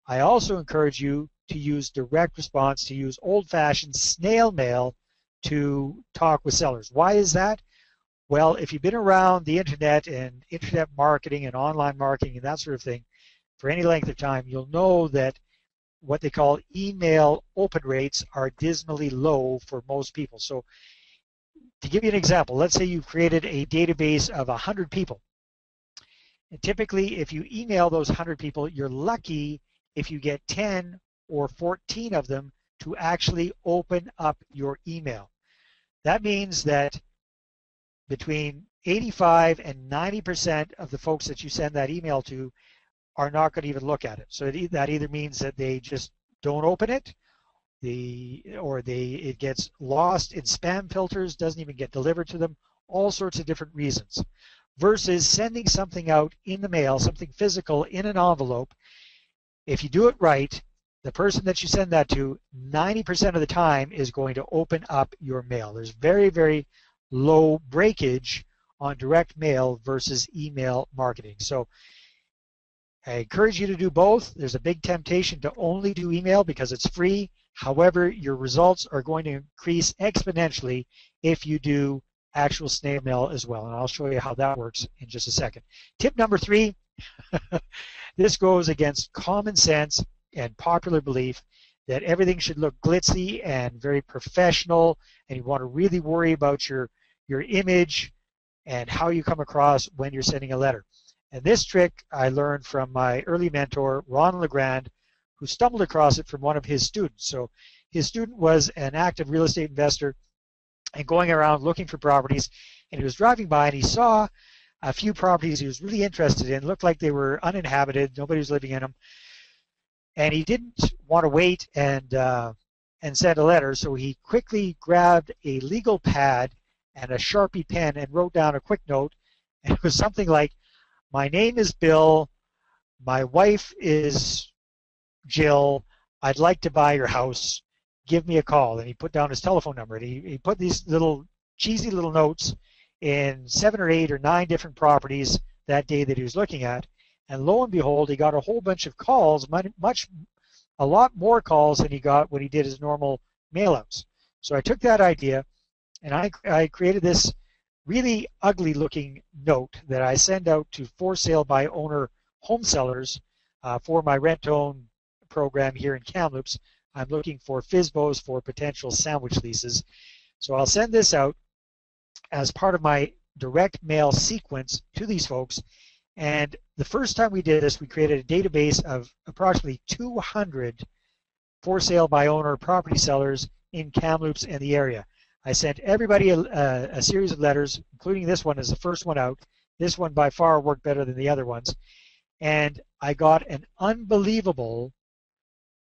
I also encourage you to use direct response, to use old-fashioned snail mail to talk with sellers. Why is that? Well, if you've been around the internet and internet marketing and online marketing and that sort of thing for any length of time, you'll know that what they call email open rates are dismally low for most people. So to give you an example, let's say you've created a database of 100 people. And typically, if you email those 100 people, you're lucky if you get 10 or 14 of them to actually open up your email. That means that between 85 and 90% of the folks that you send that email to are not going to even look at it. So that either means that they just don't open it, it gets lost in spam filters, doesn't even get delivered to them, all sorts of different reasons. Versus sending something out in the mail, something physical in an envelope. If you do it right, the person that you send that to 90% of the time is going to open up your mail. There's very, very low breakage on direct mail versus email marketing. So I encourage you to do both. There's a big temptation to only do email because it's free. However, your results are going to increase exponentially if you do actual snail mail as well. And I'll show you how that works in just a second. Tip number 3, this goes against common sense and popular belief that everything should look glitzy and very professional, and you want to really worry about your image and how you come across when you're sending a letter. And this trick I learned from my early mentor, Ron LeGrand, who stumbled across it from one of his students. So his student was an active real estate investor and going around looking for properties, and he was driving by and he saw a few properties he was really interested in, looked like they were uninhabited, nobody was living in them, and he didn't want to wait and send a letter, so he quickly grabbed a legal pad and a Sharpie pen and wrote down a quick note, and it was something like, "My name is Bill, my wife is Jill, I'd like to buy your house, give me a call." And he put down his telephone number, and he put these little cheesy little notes in 7 or 8 or 9 different properties that day that he was looking at, and lo and behold, he got a whole bunch of calls, a lot more calls than he got when he did his normal mail-outs. So I took that idea and I created this really ugly looking note that I send out to for sale by owner home sellers for my rent-to-own program here in Kamloops. I'm looking for FSBOs for potential sandwich leases. So I'll send this out as part of my direct mail sequence to these folks. And the first time we did this, we created a database of approximately 200 for sale by owner property sellers in Kamloops and the area. I sent everybody a series of letters, including this one as the first one out. This one by far worked better than the other ones. And I got an unbelievable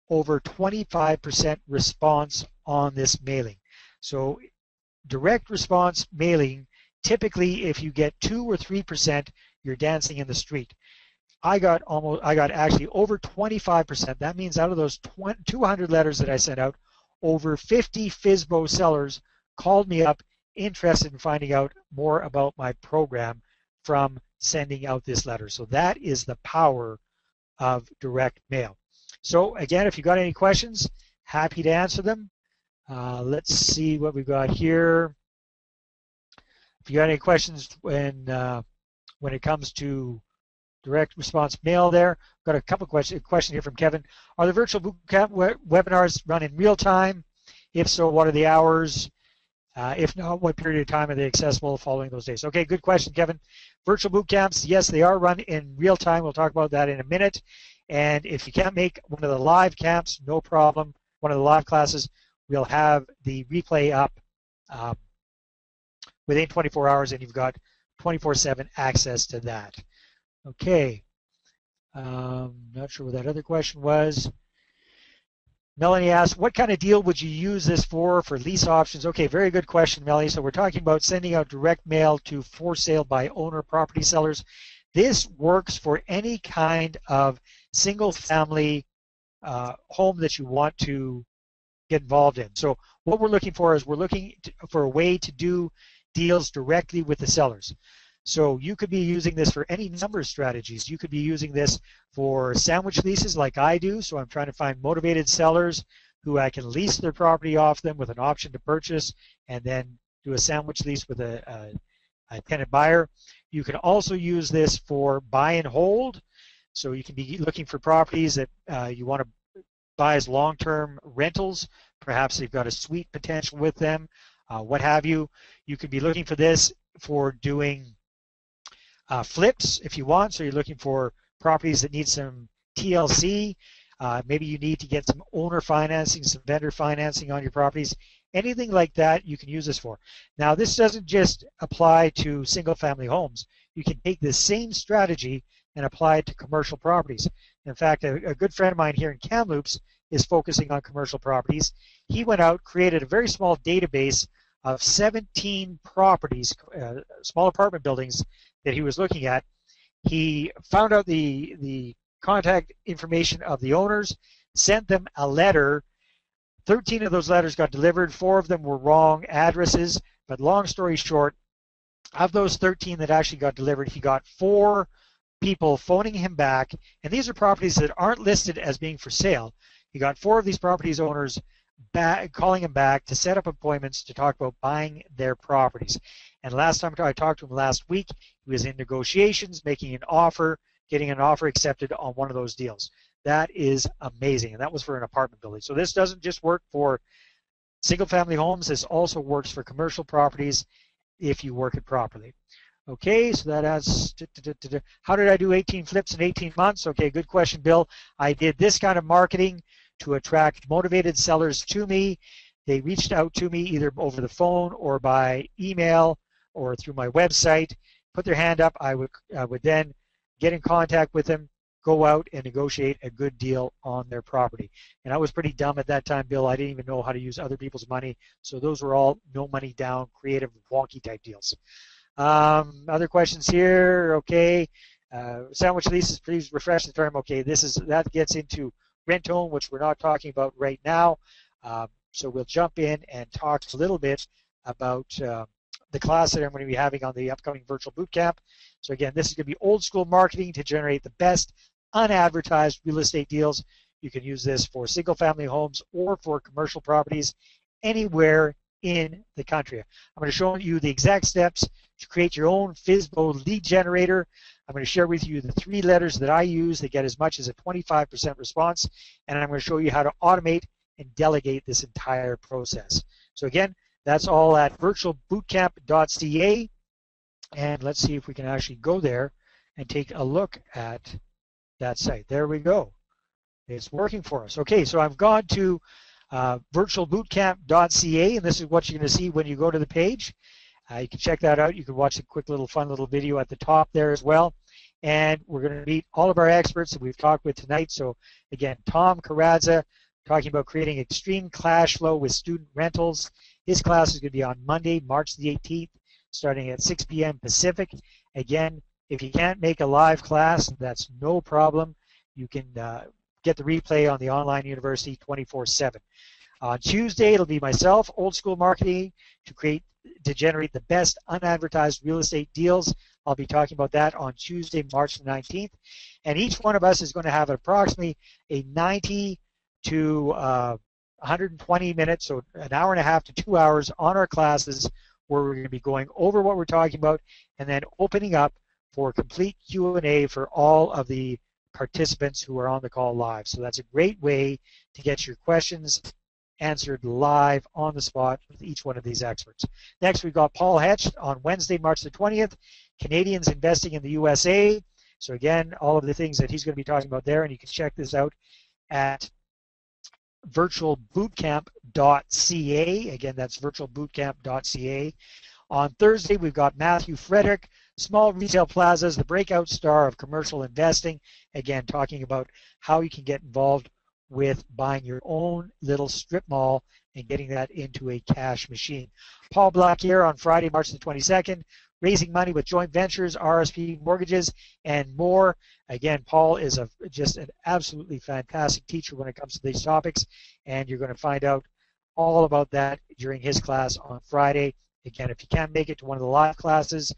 over 25% response on this mailing. So direct response mailing, typically if you get 2 or 3%, you're dancing in the street. I got actually over 25%. That means out of those 200 letters that I sent out, over 50 FSBO sellers called me up interested in finding out more about my program from sending out this letter. So that is the power of direct mail. So again, if you got any questions, happy to answer them. Let's see what we've got here. If you got any questions when it comes to direct response mail there, got a couple questions here from Kevin. Are the virtual bootcamp webinars run in real time? If so, what are the hours? If not, what period of time are they accessible following those days? Okay, good question, Kevin. Virtual boot camps, yes, they are run in real time. We'll talk about that in a minute. And if you can't make one of the live camps, no problem. One of the live classes, we'll have the replay up within 24 hours, and you've got 24/7 access to that. Okay. Not sure what that other question was. Melanie asked, what kind of deal would you use this for lease options? Okay, very good question, Melanie. So we're talking about sending out direct mail to for sale by owner property sellers. This works for any kind of single family home that you want to get involved in. So what we're looking for is for a way to do deals directly with the sellers. So you could be using this for any number of strategies. You could be using this for sandwich leases like I do. So I'm trying to find motivated sellers who I can lease their property off them with an option to purchase and then do a sandwich lease with a tenant buyer. You can also use this for buy and hold. So you can be looking for properties that you want to buy as long-term rentals. Perhaps they've got a suite potential with them, what have you. You could be looking for this for doing flips if you want. So you're looking for properties that need some TLC. Maybe you need to get some owner financing, some vendor financing on your properties. Anything like that you can use this for. Now this doesn't just apply to single family homes. You can take this same strategy and apply it to commercial properties. In fact, a good friend of mine here in Kamloops is focusing on commercial properties. He went out, created a very small database of 17 properties, small apartment buildings that he was looking at. He found out the contact information of the owners, sent them a letter. 13 of those letters got delivered. 4 of them were wrong addresses. But long story short, of those 13 that actually got delivered, he got 4 people phoning him back. And these are properties that aren't listed as being for sale. He got 4 of these properties owners calling him back to set up appointments to talk about buying their properties. And last time I talked to him last week, he was in negotiations, making an offer, getting an offer accepted on one of those deals. That is amazing, and that was for an apartment building. So this doesn't just work for single-family homes. This also works for commercial properties if you work it properly. Okay, so that has, how did I do 18 flips in 18 months? Okay, good question, Bill. I did this kind of marketing to attract motivated sellers to me. They reached out to me either over the phone or by email or through my website, put their hand up. I would then get in contact with them, go out and negotiate a good deal on their property. And I was pretty dumb at that time, Bill. I didn't even know how to use other people's money. So those were all no money down, creative, wonky type deals. Other questions here. Okay. Sandwich leases, please refresh the term. Okay, that gets into rent-own, which we're not talking about right now. So we'll jump in and talk a little bit about the class that I'm going to be having on the upcoming virtual bootcamp. So again, this is going to be old school marketing to generate the best unadvertised real estate deals. You can use this for single family homes or for commercial properties anywhere in the country. I'm going to show you the exact steps to create your own FSBO lead generator. I'm going to share with you the 3 letters that I use that get as much as a 25% response, and I'm going to show you how to automate and delegate this entire process. So again, that's all at virtualbootcamp.ca, and let's see if we can actually go there and take a look at that site. There we go. It's working for us. Okay, so I've gone to virtualbootcamp.ca, and this is what you're going to see when you go to the page. You can check that out. You can watch a quick little fun little video at the top there as well. And we're going to meet all of our experts that we've talked with tonight. So again, Tom Karadza talking about creating extreme cash flow with student rentals. His class is going to be on Monday, March the 18th, starting at 6 p.m. Pacific. Again, if you can't make a live class, that's no problem. You can get the replay on the online university 24/7. On Tuesday, it'll be myself, old school marketing to generate the best unadvertised real estate deals. I'll be talking about that on Tuesday, March the 19th. And each one of us is going to have approximately a 90 to 120 minutes, so an hour and a half to 2 hours on our classes where we're going to be going over what we're talking about and then opening up for complete Q&A for all of the participants who are on the call live. So that's a great way to get your questions answered live on the spot with each one of these experts. Next, we've got Paul Hetch on Wednesday, March the 20th, Canadians investing in the USA. So again, all of the things that he's going to be talking about there, and you can check this out at virtualbootcamp.ca. Again, that's virtualbootcamp.ca. On Thursday, we've got Matthew Frederick, Small Retail Plazas, the breakout star of commercial investing. Again, talking about how you can get involved with buying your own little strip mall and getting that into a cash machine. Paul Blackier on Friday, March the 22nd, raising money with joint ventures, RSP mortgages, and more. Again, Paul is just an absolutely fantastic teacher when it comes to these topics, and you're going to find out all about that during his class on Friday. Again, if you can't make it to one of the live classes,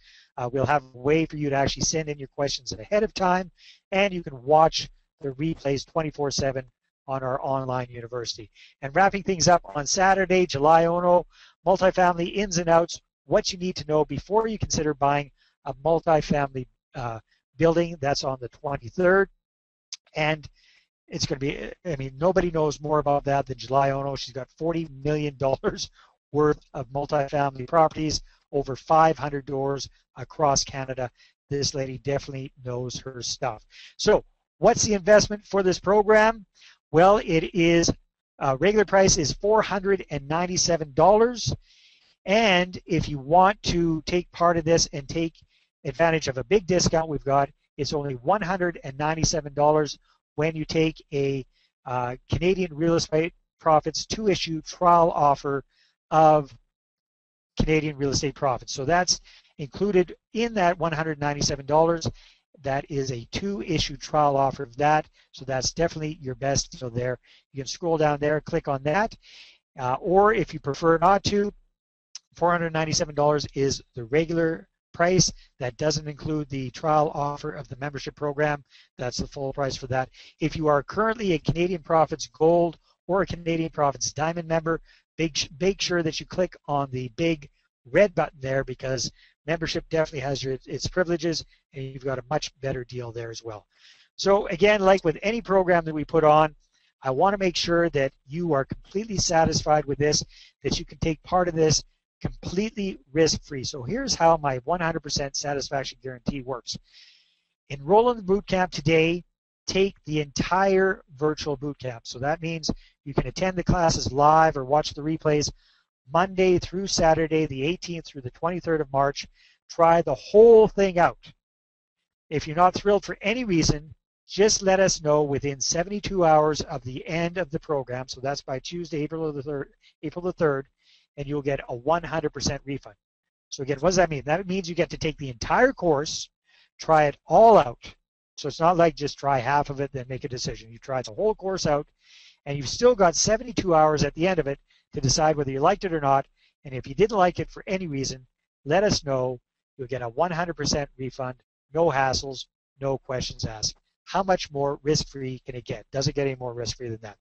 we'll have a way for you to actually send in your questions ahead of time, and you can watch the replays 24/7 on our online university. And wrapping things up on Saturday, July 1, multifamily ins and outs, what you need to know before you consider buying a multifamily building. That's on the 23rd. And it's going to be, I mean, nobody knows more about that than July Ono. She's got $40 million worth of multifamily properties, over 500 doors across Canada. This lady definitely knows her stuff. So what's the investment for this program? Well, it is, regular price is $497. And if you want to take part of this and take advantage of a big discount we've got, it's only $197 when you take a Canadian Real Estate Profits 2-issue trial offer of Canadian Real Estate Profits. So that's included in that $197. That is a 2-issue trial offer of that. So that's definitely your best deal there. You can scroll down there, click on that. Or if you prefer not to, $497 is the regular price. That doesn't include the trial offer of the membership program. That's the full price for that. If you are currently a Canadian Profits Gold or a Canadian Profits Diamond member, make sure that you click on the big red button there, because membership definitely has its privileges, and you've got a much better deal there as well. So again, like with any program that we put on, I want to make sure that you are completely satisfied with this, that you can take part of this completely risk-free. So here's how my 100% satisfaction guarantee works. Enroll in the bootcamp today. Take the entire virtual bootcamp. So that means you can attend the classes live or watch the replays Monday through Saturday, the 18th through the 23rd of March. Try the whole thing out. If you're not thrilled for any reason, just let us know within 72 hours of the end of the program. So that's by Tuesday, April the 3rd, and you'll get a 100% refund. So again, what does that mean? That means you get to take the entire course, try it all out. So it's not like just try half of it, then make a decision. You try the whole course out, and you've still got 72 hours at the end of it to decide whether you liked it or not. And if you didn't like it for any reason, let us know. You'll get a 100% refund, no hassles, no questions asked. How much more risk-free can it get? Does it get any more risk-free than that?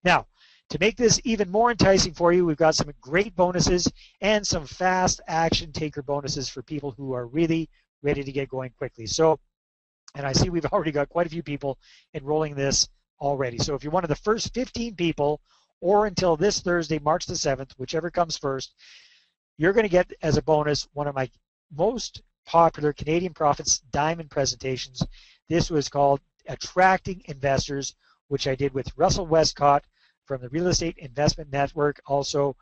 Now, to make this even more enticing for you, we've got some great bonuses and some fast action taker bonuses for people who are really ready to get going quickly. So, and I see we've already got quite a few people enrolling this already. So if you're one of the first 15 people, or until this Thursday, March the 7th, whichever comes first, you're going to get as a bonus one of my most popular Canadian Profits Diamond presentations. This was called Attracting Investors, which I did with Russell Westcott from the Real Estate Investment Network, also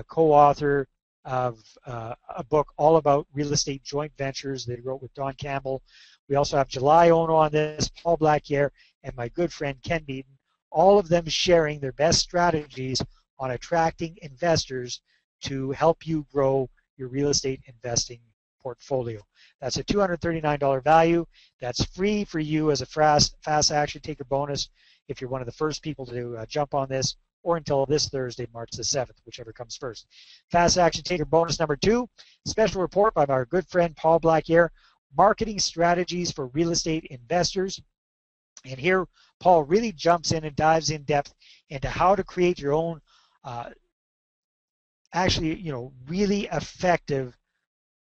co-author of a book all about real estate joint ventures that he wrote with Don Campbell. We also have July Ono on this, Paul Blackier, and my good friend Ken Beaton, all of them sharing their best strategies on attracting investors to help you grow your real estate investing portfolio. That's a $239 value. That's free for you as a fast action taker bonus if you're one of the first people to jump on this, or until this Thursday, March the 7th, whichever comes first. Fast action taker bonus number 2, special report by our good friend Paul Blackier, Marketing Strategies for Real Estate Investors. And here Paul really jumps in and dives in depth into how to create your own really effective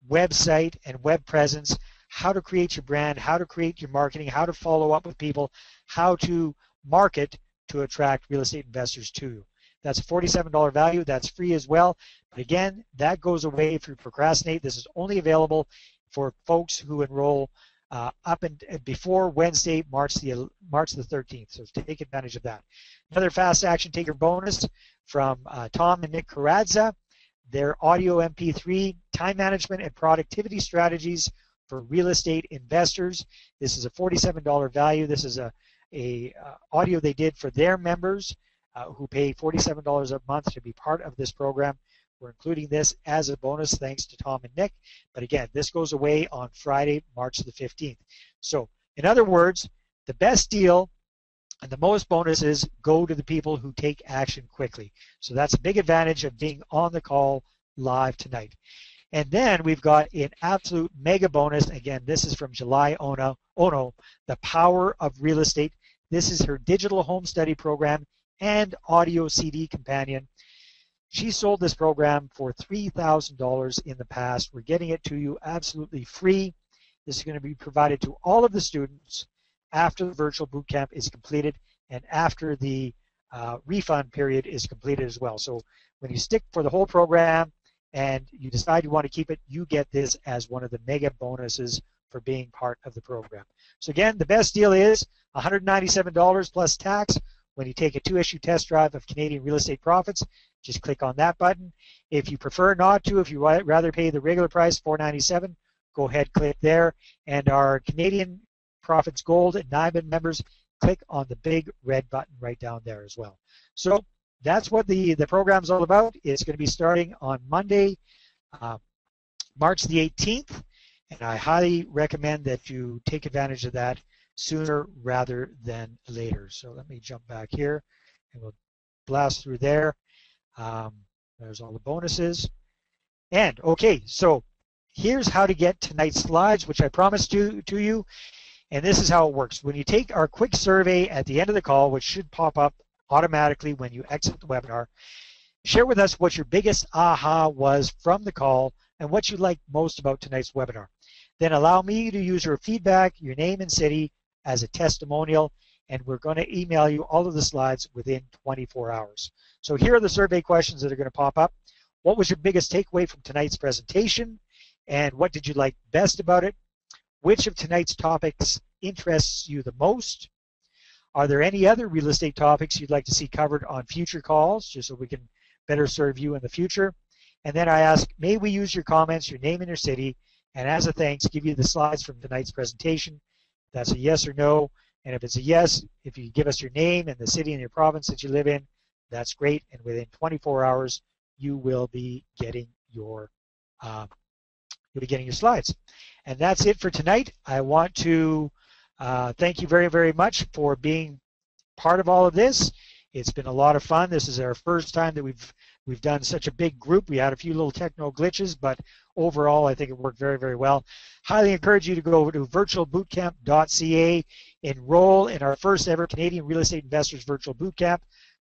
website and web presence, how to create your brand, how to create your marketing, how to follow up with people, how to market to attract real estate investors to you. That's a $47 value. That's free as well. But again, that goes away if you procrastinate. This is only available for folks who enroll up and before Wednesday, March the 13th. So take advantage of that. Another fast action taker bonus from Tom and Nick Carazza. Their audio MP3 time management and productivity strategies for real estate investors. This is a $47 value. This is a audio they did for their members who pay $47 a month to be part of this program. We're including this as a bonus thanks to Tom and Nick. But again, this goes away on Friday, March the 15th. So in other words, the best deal and the most bonuses go to the people who take action quickly. So that's a big advantage of being on the call live tonight. And then we've got an absolute mega bonus. Again, this is from July Ono, The Power of Real Estate. This is her digital home study program and audio CD companion. She sold this program for $3,000 in the past. We're getting it to you absolutely free. This is going to be provided to all of the students after the virtual boot camp is completed and after the refund period is completed as well. So when you stick for the whole program and you decide you want to keep it, you get this as one of the mega bonuses for being part of the program. So again, the best deal is $197 plus tax when you take a 2-issue test drive of Canadian Real Estate Profits. Just click on that button. If you prefer not to, if you rather pay the regular price, $497, go ahead, click there. And our Canadian Profits Gold and Diamond members, click on the big red button right down there as well. So that's what the program's all about. It's going to be starting on Monday, March the 18th, and I highly recommend that you take advantage of that sooner rather than later. So let me jump back here and we'll blast through there. There's all the bonuses. And okay, so here's how to get tonight's slides, which I promised to you. And this is how it works. When you take our quick survey at the end of the call, which should pop up automatically when you exit the webinar, share with us what your biggest aha was from the call and what you liked most about tonight's webinar. Then allow me to use your feedback, your name and city as a testimonial, and we're going to email you all of the slides within 24 hours. So here are the survey questions that are going to pop up. What was your biggest takeaway from tonight's presentation, and what did you like best about it? Which of tonight's topics interests you the most? Are there any other real estate topics you'd like to see covered on future calls, just so we can better serve you in the future? And then I ask, may we use your comments, your name and your city, and as a thanks, give you the slides from tonight's presentation. That's a yes or no. And if it's a yes, if you give us your name and the city and your province that you live in, that's great. And within 24 hours, you will be getting your slides. And that's it for tonight. I want to thank you very, very much for being part of all of this. It's been a lot of fun. This is our first time that we've done such a big group. We had a few little technical glitches, but overall, I think it worked very, very well. Highly encourage you to go over to virtualbootcamp.ca, enroll in our first ever Canadian Real Estate Investors Virtual Bootcamp,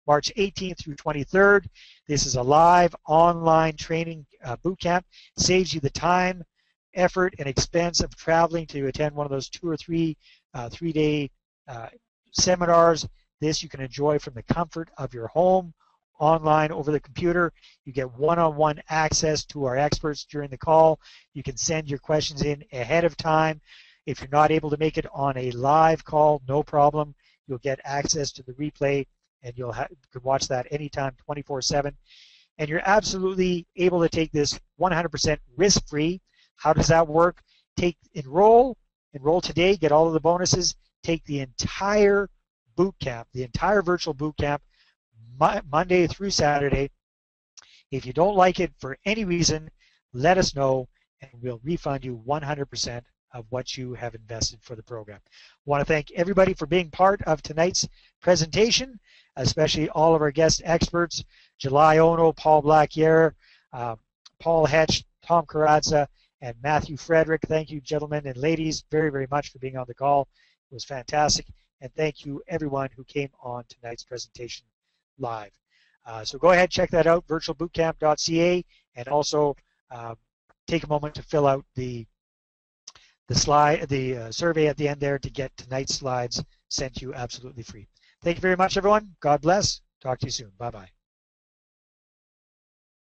March 18th through 23rd. This is a live online training bootcamp. Saves you the time, effort, and expense of traveling to attend one of those 2 or 3 three-day seminars. This you can enjoy from the comfort of your home, online over the computer. You get one-on-one access to our experts during the call. You can send your questions in ahead of time. If you're not able to make it on a live call, no problem. You'll get access to the replay, and you can watch that anytime, 24/7. And you're absolutely able to take this 100% risk-free. How does that work? Enroll today, get all of the bonuses, take the entire boot camp, the entire virtual boot camp, Monday through Saturday. If you don't like it for any reason, let us know and we'll refund you 100% of what you have invested for the program. I want to thank everybody for being part of tonight's presentation, especially all of our guest experts, July Ono, Paul Blackyer, Paul Hetch, Tom Carazza, and Matthew Frederick. Thank you, gentlemen and ladies, very, very much for being on the call. It was fantastic. And thank you, everyone who came on tonight's presentation live. So go ahead, check that out, virtualbootcamp.ca, and also take a moment to fill out the survey at the end there to get tonight's slides sent to you absolutely free. Thank you very much, everyone. God bless. Talk to you soon. Bye-bye.